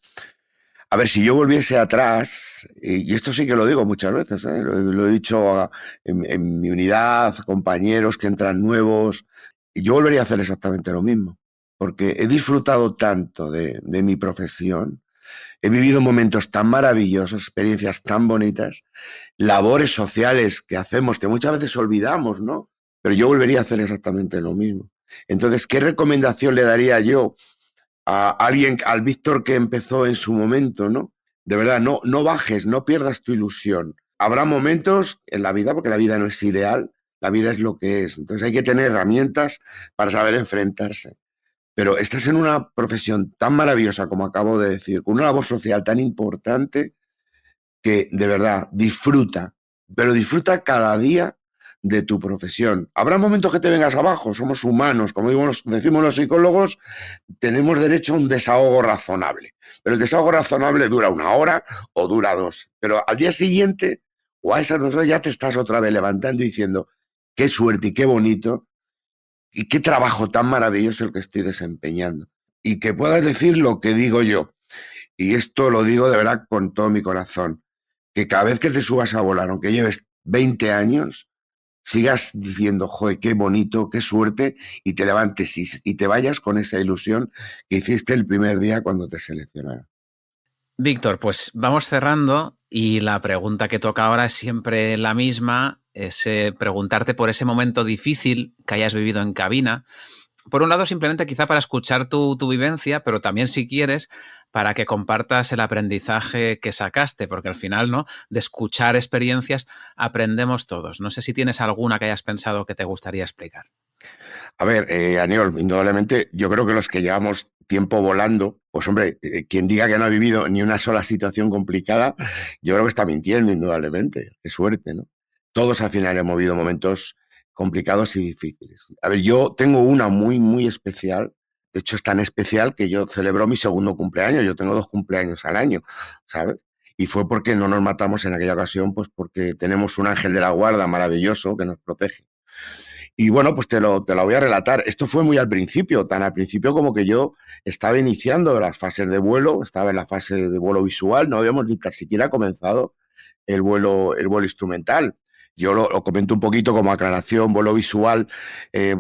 A ver, si yo volviese atrás, y esto sí que lo digo muchas veces, ¿eh? Lo he dicho en mi unidad, compañeros que entran nuevos, y yo volvería a hacer exactamente lo mismo, porque he disfrutado tanto de mi profesión, he vivido momentos tan maravillosos, experiencias tan bonitas, labores sociales que hacemos, que muchas veces olvidamos, ¿no? Pero yo volvería a hacer exactamente lo mismo. Entonces, ¿qué recomendación le daría yo a alguien, al Víctor que empezó en su momento, ¿no? De verdad, no bajes, no pierdas tu ilusión. Habrá momentos en la vida, porque la vida no es ideal, la vida es lo que es. Entonces hay que tener herramientas para saber enfrentarse. Pero estás en una profesión tan maravillosa, como acabo de decir, con una labor social tan importante, que de verdad disfruta, pero disfruta cada día de tu profesión. Habrá momentos que te vengas abajo, somos humanos, como decimos los psicólogos, tenemos derecho a un desahogo razonable, pero el desahogo razonable dura 1 hora o dura 2, pero al día siguiente o a esas 2 horas ya te estás otra vez levantando y diciendo qué suerte y qué bonito y qué trabajo tan maravilloso el que estoy desempeñando, y que puedas decir lo que digo yo, y esto lo digo de verdad con todo mi corazón, que cada vez que te subas a volar, aunque lleves 20 años, sigas diciendo, joder, qué bonito, qué suerte, y te levantes y te vayas con esa ilusión que hiciste el primer día cuando te seleccionaron. Víctor, pues vamos cerrando y la pregunta que toca ahora es siempre la misma, es preguntarte por ese momento difícil que hayas vivido en cabina. Por un lado, simplemente quizá para escuchar tu vivencia, pero también, si quieres, para que compartas el aprendizaje que sacaste, porque al final, ¿no?, de escuchar experiencias aprendemos todos. No sé si tienes alguna que hayas pensado que te gustaría explicar. A ver, Aniol, indudablemente, yo creo que los que llevamos tiempo volando, pues hombre, quien diga que no ha vivido ni una sola situación complicada, yo creo que está mintiendo, indudablemente. Qué suerte, ¿no? Todos al final hemos vivido momentos complicados y difíciles. A ver, yo tengo una muy, muy especial. De hecho, es tan especial que yo celebro mi segundo cumpleaños. Yo tengo 2 cumpleaños al año, ¿sabes? Y fue porque no nos matamos en aquella ocasión, pues porque tenemos un ángel de la guarda maravilloso que nos protege. Y bueno, pues te lo voy a relatar. Esto fue muy al principio, tan al principio como que yo estaba iniciando las fases de vuelo, estaba en la fase de vuelo visual, no habíamos ni tan siquiera comenzado el vuelo instrumental. Yo lo comento un poquito como aclaración. Vuelo visual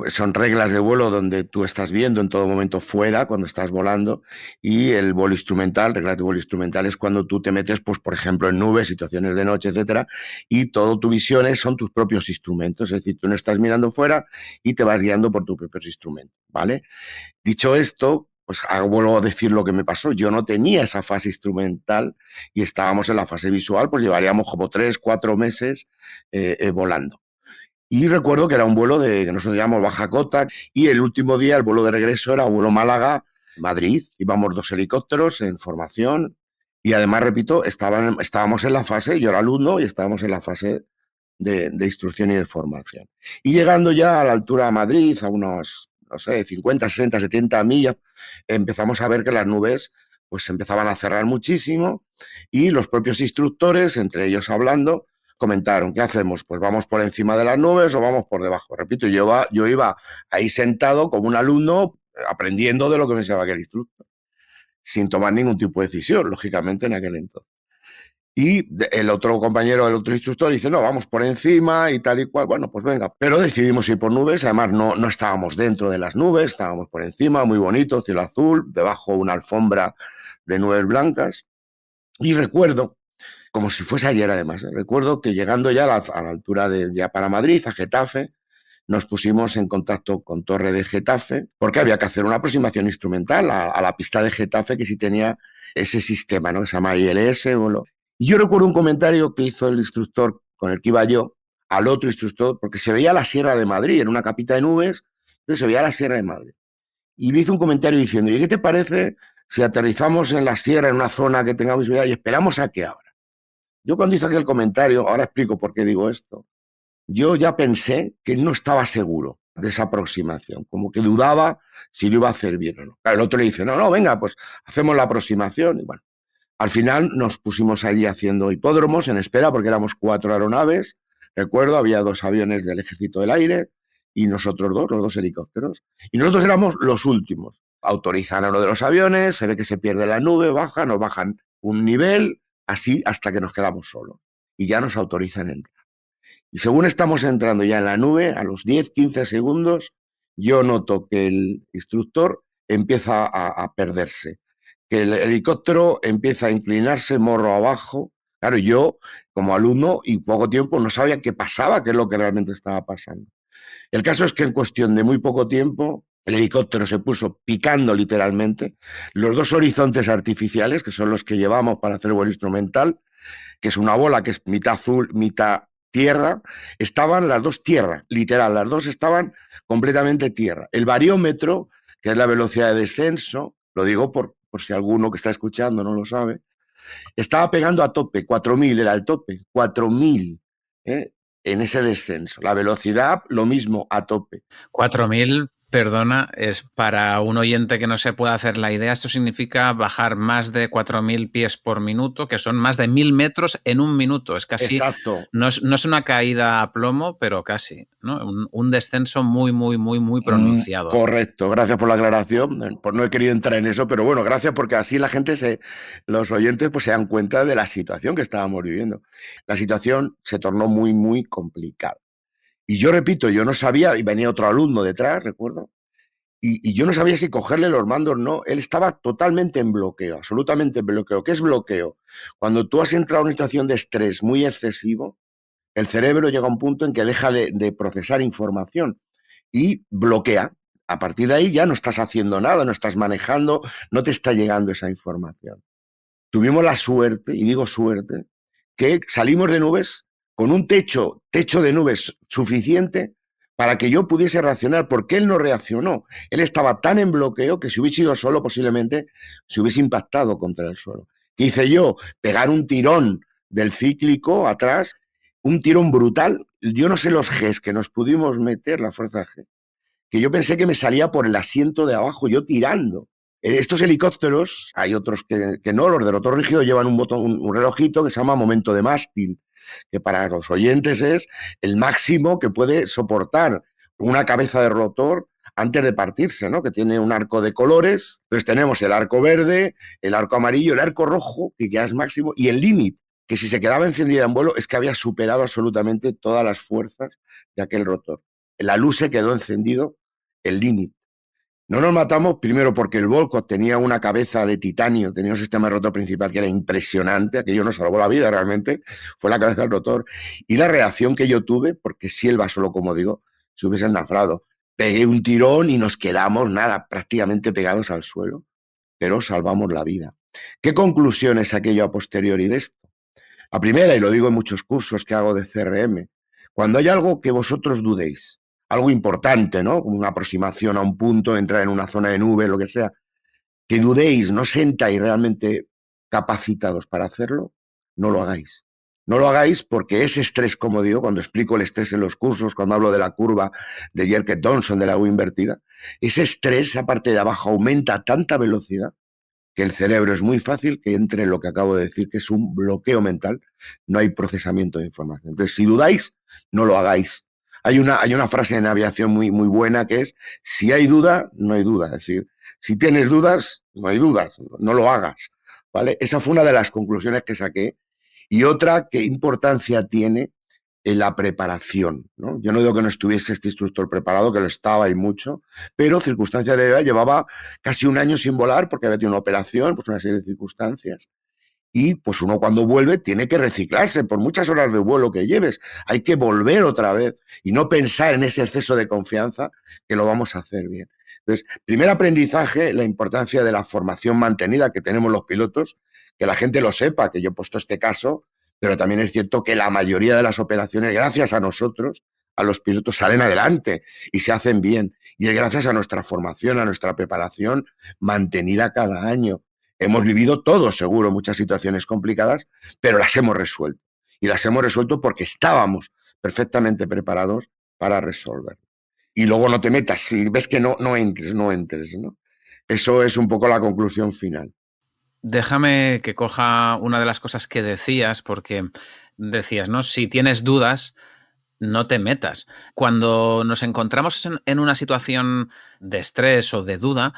son reglas de vuelo donde tú estás viendo en todo momento fuera cuando estás volando, y el vuelo instrumental, reglas de vuelo instrumental, es cuando tú te metes, pues por ejemplo, en nubes, situaciones de noche, etcétera, y todo tu visión son tus propios instrumentos, es decir, tú no estás mirando fuera y te vas guiando por tus propios instrumentos, ¿vale? Dicho esto, pues vuelvo a decir lo que me pasó. Yo no tenía esa fase instrumental y estábamos en la fase visual, pues llevaríamos como 3-4 meses volando. Y recuerdo que era un vuelo que nosotros llamamos baja cota, y el último día, el vuelo de regreso, era vuelo Málaga-Madrid. Íbamos 2 helicópteros en formación y además, repito, estábamos en la fase, yo era alumno y estábamos en la fase de instrucción y de formación. Y llegando ya a la altura de Madrid, a unos, no sé, 50, 60, 70 millas, empezamos a ver que las nubes pues empezaban a cerrar muchísimo y los propios instructores, entre ellos hablando, comentaron, ¿qué hacemos? Pues vamos por encima de las nubes o vamos por debajo. Repito, yo iba ahí sentado como un alumno aprendiendo de lo que me enseñaba aquel instructor, sin tomar ningún tipo de decisión, lógicamente, en aquel entonces. Y el otro compañero, el otro instructor, dice, no, vamos por encima y tal y cual. Bueno, pues venga. Pero decidimos ir por nubes. Además, no estábamos dentro de las nubes, estábamos por encima, muy bonito, cielo azul, debajo una alfombra de nubes blancas. Y recuerdo, como si fuese ayer además, recuerdo que llegando ya a la altura de ya para Madrid, a Getafe, nos pusimos en contacto con Torre de Getafe, porque había que hacer una aproximación instrumental a la pista de Getafe, que sí tenía ese sistema, ¿no? Que se llama ILS. Y yo recuerdo un comentario que hizo el instructor con el que iba yo al otro instructor, porque se veía la Sierra de Madrid, en una capita de nubes, entonces se veía la Sierra de Madrid. Y le hizo un comentario diciendo, ¿y qué te parece si aterrizamos en la sierra, en una zona que tenga visibilidad, y esperamos a que abra? Yo cuando hice aquel comentario, ahora explico por qué digo esto, yo ya pensé que él no estaba seguro de esa aproximación, como que dudaba si lo iba a hacer bien o no. Claro, el otro le dice, no, venga, pues hacemos la aproximación. Y bueno, al final nos pusimos allí haciendo hipódromos en espera porque éramos 4 aeronaves. Recuerdo, había 2 aviones del Ejército del Aire y nosotros los 2 helicópteros. Y nosotros éramos los últimos. Autorizan a uno de los aviones, se ve que se pierde la nube, nos bajan un nivel, así hasta que nos quedamos solos. Y ya nos autorizan a entrar. Y según estamos entrando ya en la nube, a los 10, 15 segundos, yo noto que el instructor empieza a perderse, que el helicóptero empieza a inclinarse morro abajo. Claro, yo como alumno y poco tiempo no sabía qué pasaba, qué es lo que realmente estaba pasando. El caso es que en cuestión de muy poco tiempo, el helicóptero se puso picando literalmente. Los 2 horizontes artificiales, que son los que llevamos para hacer vuelo instrumental, que es una bola que es mitad azul, mitad tierra, estaban las 2 tierra, literal, las 2 estaban completamente tierra. El variómetro, que es la velocidad de descenso, lo digo por si alguno que está escuchando no lo sabe, estaba pegando a tope, 4.000 era el tope, 4.000 en ese descenso. La velocidad, lo mismo, a tope. 4.000, perdona, es para un oyente que no se pueda hacer la idea, esto significa bajar más de 4.000 pies por minuto, que son más de 1.000 metros en un minuto. Es casi, exacto. No es una caída a plomo, pero casi, ¿no? Un descenso muy, muy, muy, muy pronunciado. Correcto, gracias por la aclaración. Pues no he querido entrar en eso, pero bueno, gracias porque así la gente, los oyentes, pues se dan cuenta de la situación que estábamos viviendo. La situación se tornó muy, muy complicada. Y yo repito, yo no sabía, y venía otro alumno detrás, recuerdo, y yo no sabía si cogerle los mandos o no. Él estaba totalmente en bloqueo, absolutamente en bloqueo. ¿Qué es bloqueo? Cuando tú has entrado en una situación de estrés muy excesivo, el cerebro llega a un punto en que deja de procesar información y bloquea. A partir de ahí ya no estás haciendo nada, no estás manejando, no te está llegando esa información. Tuvimos la suerte, y digo suerte, que salimos de nubes con un techo de nubes suficiente para que yo pudiese reaccionar, porque él no reaccionó. Él estaba tan en bloqueo que si hubiese ido solo posiblemente se hubiese impactado contra el suelo. ¿Qué hice yo? Pegar un tirón del cíclico atrás, un tirón brutal. Yo no sé los Gs que nos pudimos meter, la fuerza G, que yo pensé que me salía por el asiento de abajo, yo tirando. Estos helicópteros, hay otros que no, los de rotor rígido llevan un botón, un relojito que se llama momento de mástil, que para los oyentes es el máximo que puede soportar una cabeza de rotor antes de partirse, ¿no? Que tiene un arco de colores. Entonces tenemos el arco verde, el arco amarillo, el arco rojo, que ya es máximo, y el límite, que si se quedaba encendida en vuelo es que había superado absolutamente todas las fuerzas de aquel rotor. La luz se quedó encendido, el límite. No nos matamos primero porque el Volco tenía una cabeza de titanio, tenía un sistema de rotor principal que era impresionante, aquello nos salvó la vida realmente, fue la cabeza del rotor. Y la reacción que yo tuve, porque si él va solo, como digo, se hubiese naufragado. Pegué un tirón y nos quedamos, nada, prácticamente pegados al suelo, pero salvamos la vida. ¿Qué conclusión es aquello a posteriori de esto? La primera, y lo digo en muchos cursos que hago de CRM, cuando hay algo que vosotros dudéis, algo importante, ¿no? Una aproximación a un punto, entrar en una zona de nube, lo que sea, que dudéis, no sentáis realmente capacitados para hacerlo, no lo hagáis. No lo hagáis porque ese estrés, como digo, cuando explico el estrés en los cursos, cuando hablo de la curva de Jerker-Dodson, de la U invertida, ese estrés, esa parte de abajo, aumenta a tanta velocidad que el cerebro es muy fácil que entre en lo que acabo de decir, que es un bloqueo mental, no hay procesamiento de información. Entonces, si dudáis, no lo hagáis. Hay una frase en aviación muy, muy buena que es, si hay duda, no hay duda. Es decir, si tienes dudas, no hay dudas, no lo hagas, ¿vale? Esa fue una de las conclusiones que saqué. Y otra, ¿qué importancia tiene en la preparación, ¿no? Yo no digo que no estuviese este instructor preparado, que lo estaba y mucho, pero circunstancias de vida, llevaba casi un año sin volar porque había tenido una operación, pues una serie de circunstancias. Y pues uno cuando vuelve tiene que reciclarse por muchas horas de vuelo que lleves. Hay que volver otra vez y no pensar en ese exceso de confianza que lo vamos a hacer bien. Entonces, primer aprendizaje, la importancia de la formación mantenida que tenemos los pilotos, que la gente lo sepa, que yo he puesto este caso, pero también es cierto que la mayoría de las operaciones, gracias a nosotros, a los pilotos, salen adelante y se hacen bien. Y es gracias a nuestra formación, a nuestra preparación mantenida cada año. Hemos vivido todos, seguro, muchas situaciones complicadas, pero las hemos resuelto. Y las hemos resuelto porque estábamos perfectamente preparados para resolver. Y luego no te metas, si ves que no entres, ¿no? Eso es un poco la conclusión final. Déjame que coja una de las cosas que decías, porque decías, ¿no? Si tienes dudas, no te metas. Cuando nos encontramos en una situación de estrés o de duda,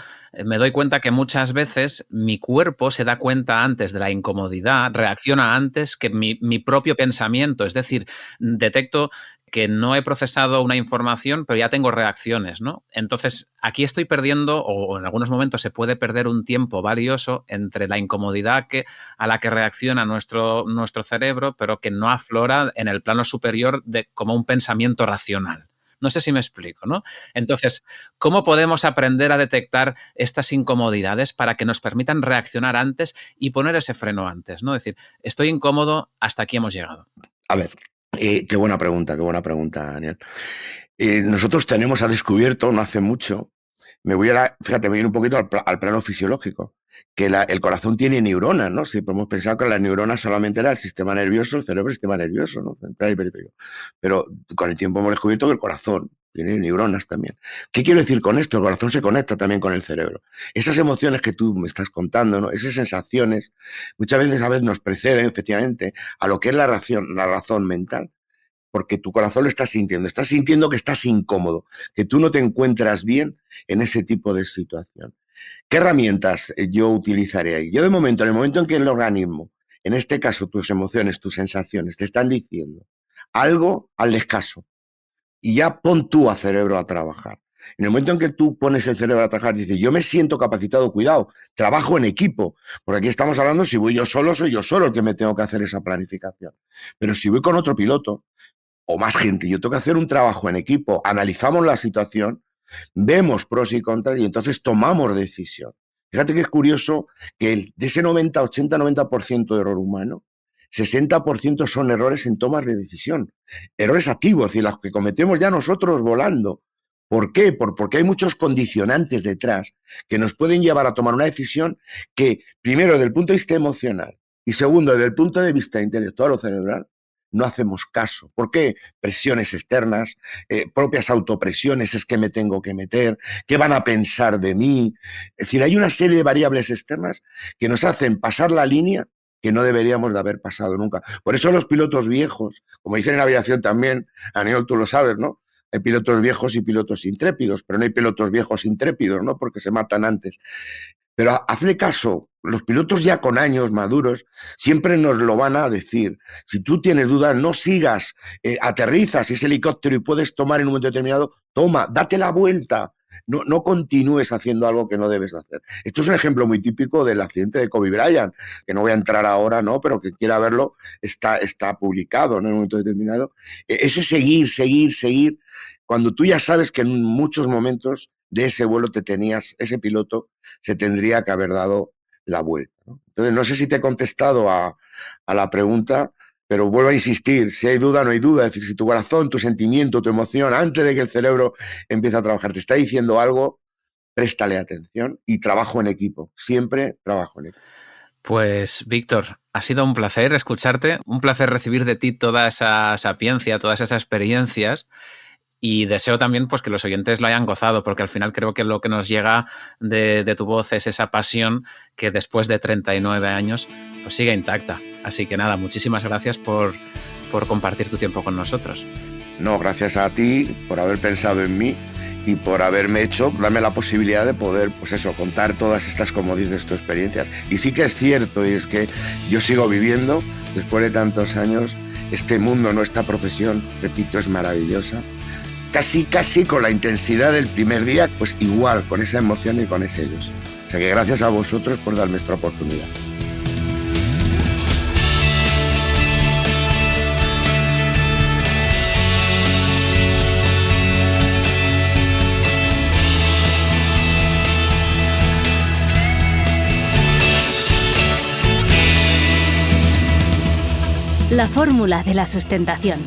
me doy cuenta que muchas veces mi cuerpo se da cuenta antes de la incomodidad, reacciona antes que mi propio pensamiento. Es decir, detecto que no he procesado una información, pero ya tengo reacciones, ¿no? Entonces, aquí estoy perdiendo, o en algunos momentos se puede perder un tiempo valioso entre la incomodidad a la que reacciona nuestro cerebro, pero que no aflora en el plano superior como un pensamiento racional. No sé si me explico, ¿no? Entonces, ¿cómo podemos aprender a detectar estas incomodidades para que nos permitan reaccionar antes y poner ese freno antes, ¿no? Es decir, estoy incómodo, hasta aquí hemos llegado. A ver, qué buena pregunta, Daniel. Nosotros tenemos descubierto, no hace mucho, me voy a ir un poquito al plano fisiológico, que el corazón tiene neuronas, ¿no? Si podemos pensar que las neuronas solamente era el sistema nervioso, el cerebro, el sistema nervioso, ¿no? Central y periférico. Pero con el tiempo hemos descubierto que el corazón tiene neuronas también. ¿Qué quiero decir con esto? El corazón se conecta también con el cerebro. Esas emociones que tú me estás contando, ¿no? Esas sensaciones, muchas veces nos preceden, efectivamente, a lo que es la razón mental. Porque tu corazón lo estás sintiendo que estás incómodo, que tú no te encuentras bien en ese tipo de situación. ¿Qué herramientas yo utilizaré ahí? Yo en el momento en que el organismo, en este caso tus emociones, tus sensaciones, te están diciendo algo, hazles caso. Y ya pon tú a cerebro a trabajar. En el momento en que tú pones el cerebro a trabajar, dices, yo me siento capacitado, cuidado, trabajo en equipo. Porque aquí estamos hablando, si voy yo solo, soy yo solo el que me tengo que hacer esa planificación. Pero si voy con otro piloto, o más gente, yo tengo que hacer un trabajo en equipo, analizamos la situación, vemos pros y contras y entonces tomamos decisión. Fíjate que es curioso que de ese 90, 80, 90% de error humano, 60% son errores en tomas de decisión. Errores activos, es decir, los que cometemos ya nosotros volando. ¿Por qué? Porque hay muchos condicionantes detrás que nos pueden llevar a tomar una decisión que, primero, desde el punto de vista emocional y segundo, desde el punto de vista intelectual o cerebral, no hacemos caso. ¿Por qué? Presiones externas, propias autopresiones, es que me tengo que meter, ¿qué van a pensar de mí? Es decir, hay una serie de variables externas que nos hacen pasar la línea que no deberíamos de haber pasado nunca. Por eso los pilotos viejos, como dicen en aviación también, Aniol, tú lo sabes, ¿no? Hay pilotos viejos y pilotos intrépidos, pero no hay pilotos viejos intrépidos, ¿no? Porque se matan antes. Pero hazle caso, los pilotos ya con años maduros siempre nos lo van a decir. Si tú tienes dudas, no sigas, aterrizas ese helicóptero y puedes tomar en un momento determinado, toma, date la vuelta. No continúes haciendo algo que no debes hacer. Esto es un ejemplo muy típico del accidente de Kobe Bryant, que no voy a entrar ahora, ¿no? Pero que quiera verlo, está publicado, ¿no? En un momento determinado. Ese seguir, cuando tú ya sabes que en muchos momentos de ese vuelo ese piloto se tendría que haber dado la vuelta, ¿no? Entonces, no sé si te he contestado a la pregunta, pero vuelvo a insistir, si hay duda, no hay duda. Es decir, si tu corazón, tu sentimiento, tu emoción, antes de que el cerebro empiece a trabajar, te está diciendo algo, préstale atención y trabajo en equipo. Siempre trabajo en equipo. Pues, Víctor, ha sido un placer escucharte, un placer recibir de ti toda esa sapiencia, todas esas experiencias. Y deseo también pues, que los oyentes lo hayan gozado, porque al final creo que lo que nos llega de tu voz es esa pasión que después de 39 años pues sigue intacta. Así que nada, muchísimas gracias por compartir tu tiempo con nosotros. No, gracias a ti por haber pensado en mí y por haberme darme la posibilidad de poder, pues eso, contar todas estas, como dices, tus experiencias. Y sí que es cierto, y es que yo sigo viviendo, después de tantos años, este mundo, esta profesión, repito, es maravillosa. Casi con la intensidad del primer día, pues igual, con esa emoción y con ese ilusión. O sea que gracias a vosotros por darme esta oportunidad. La fórmula de la sustentación.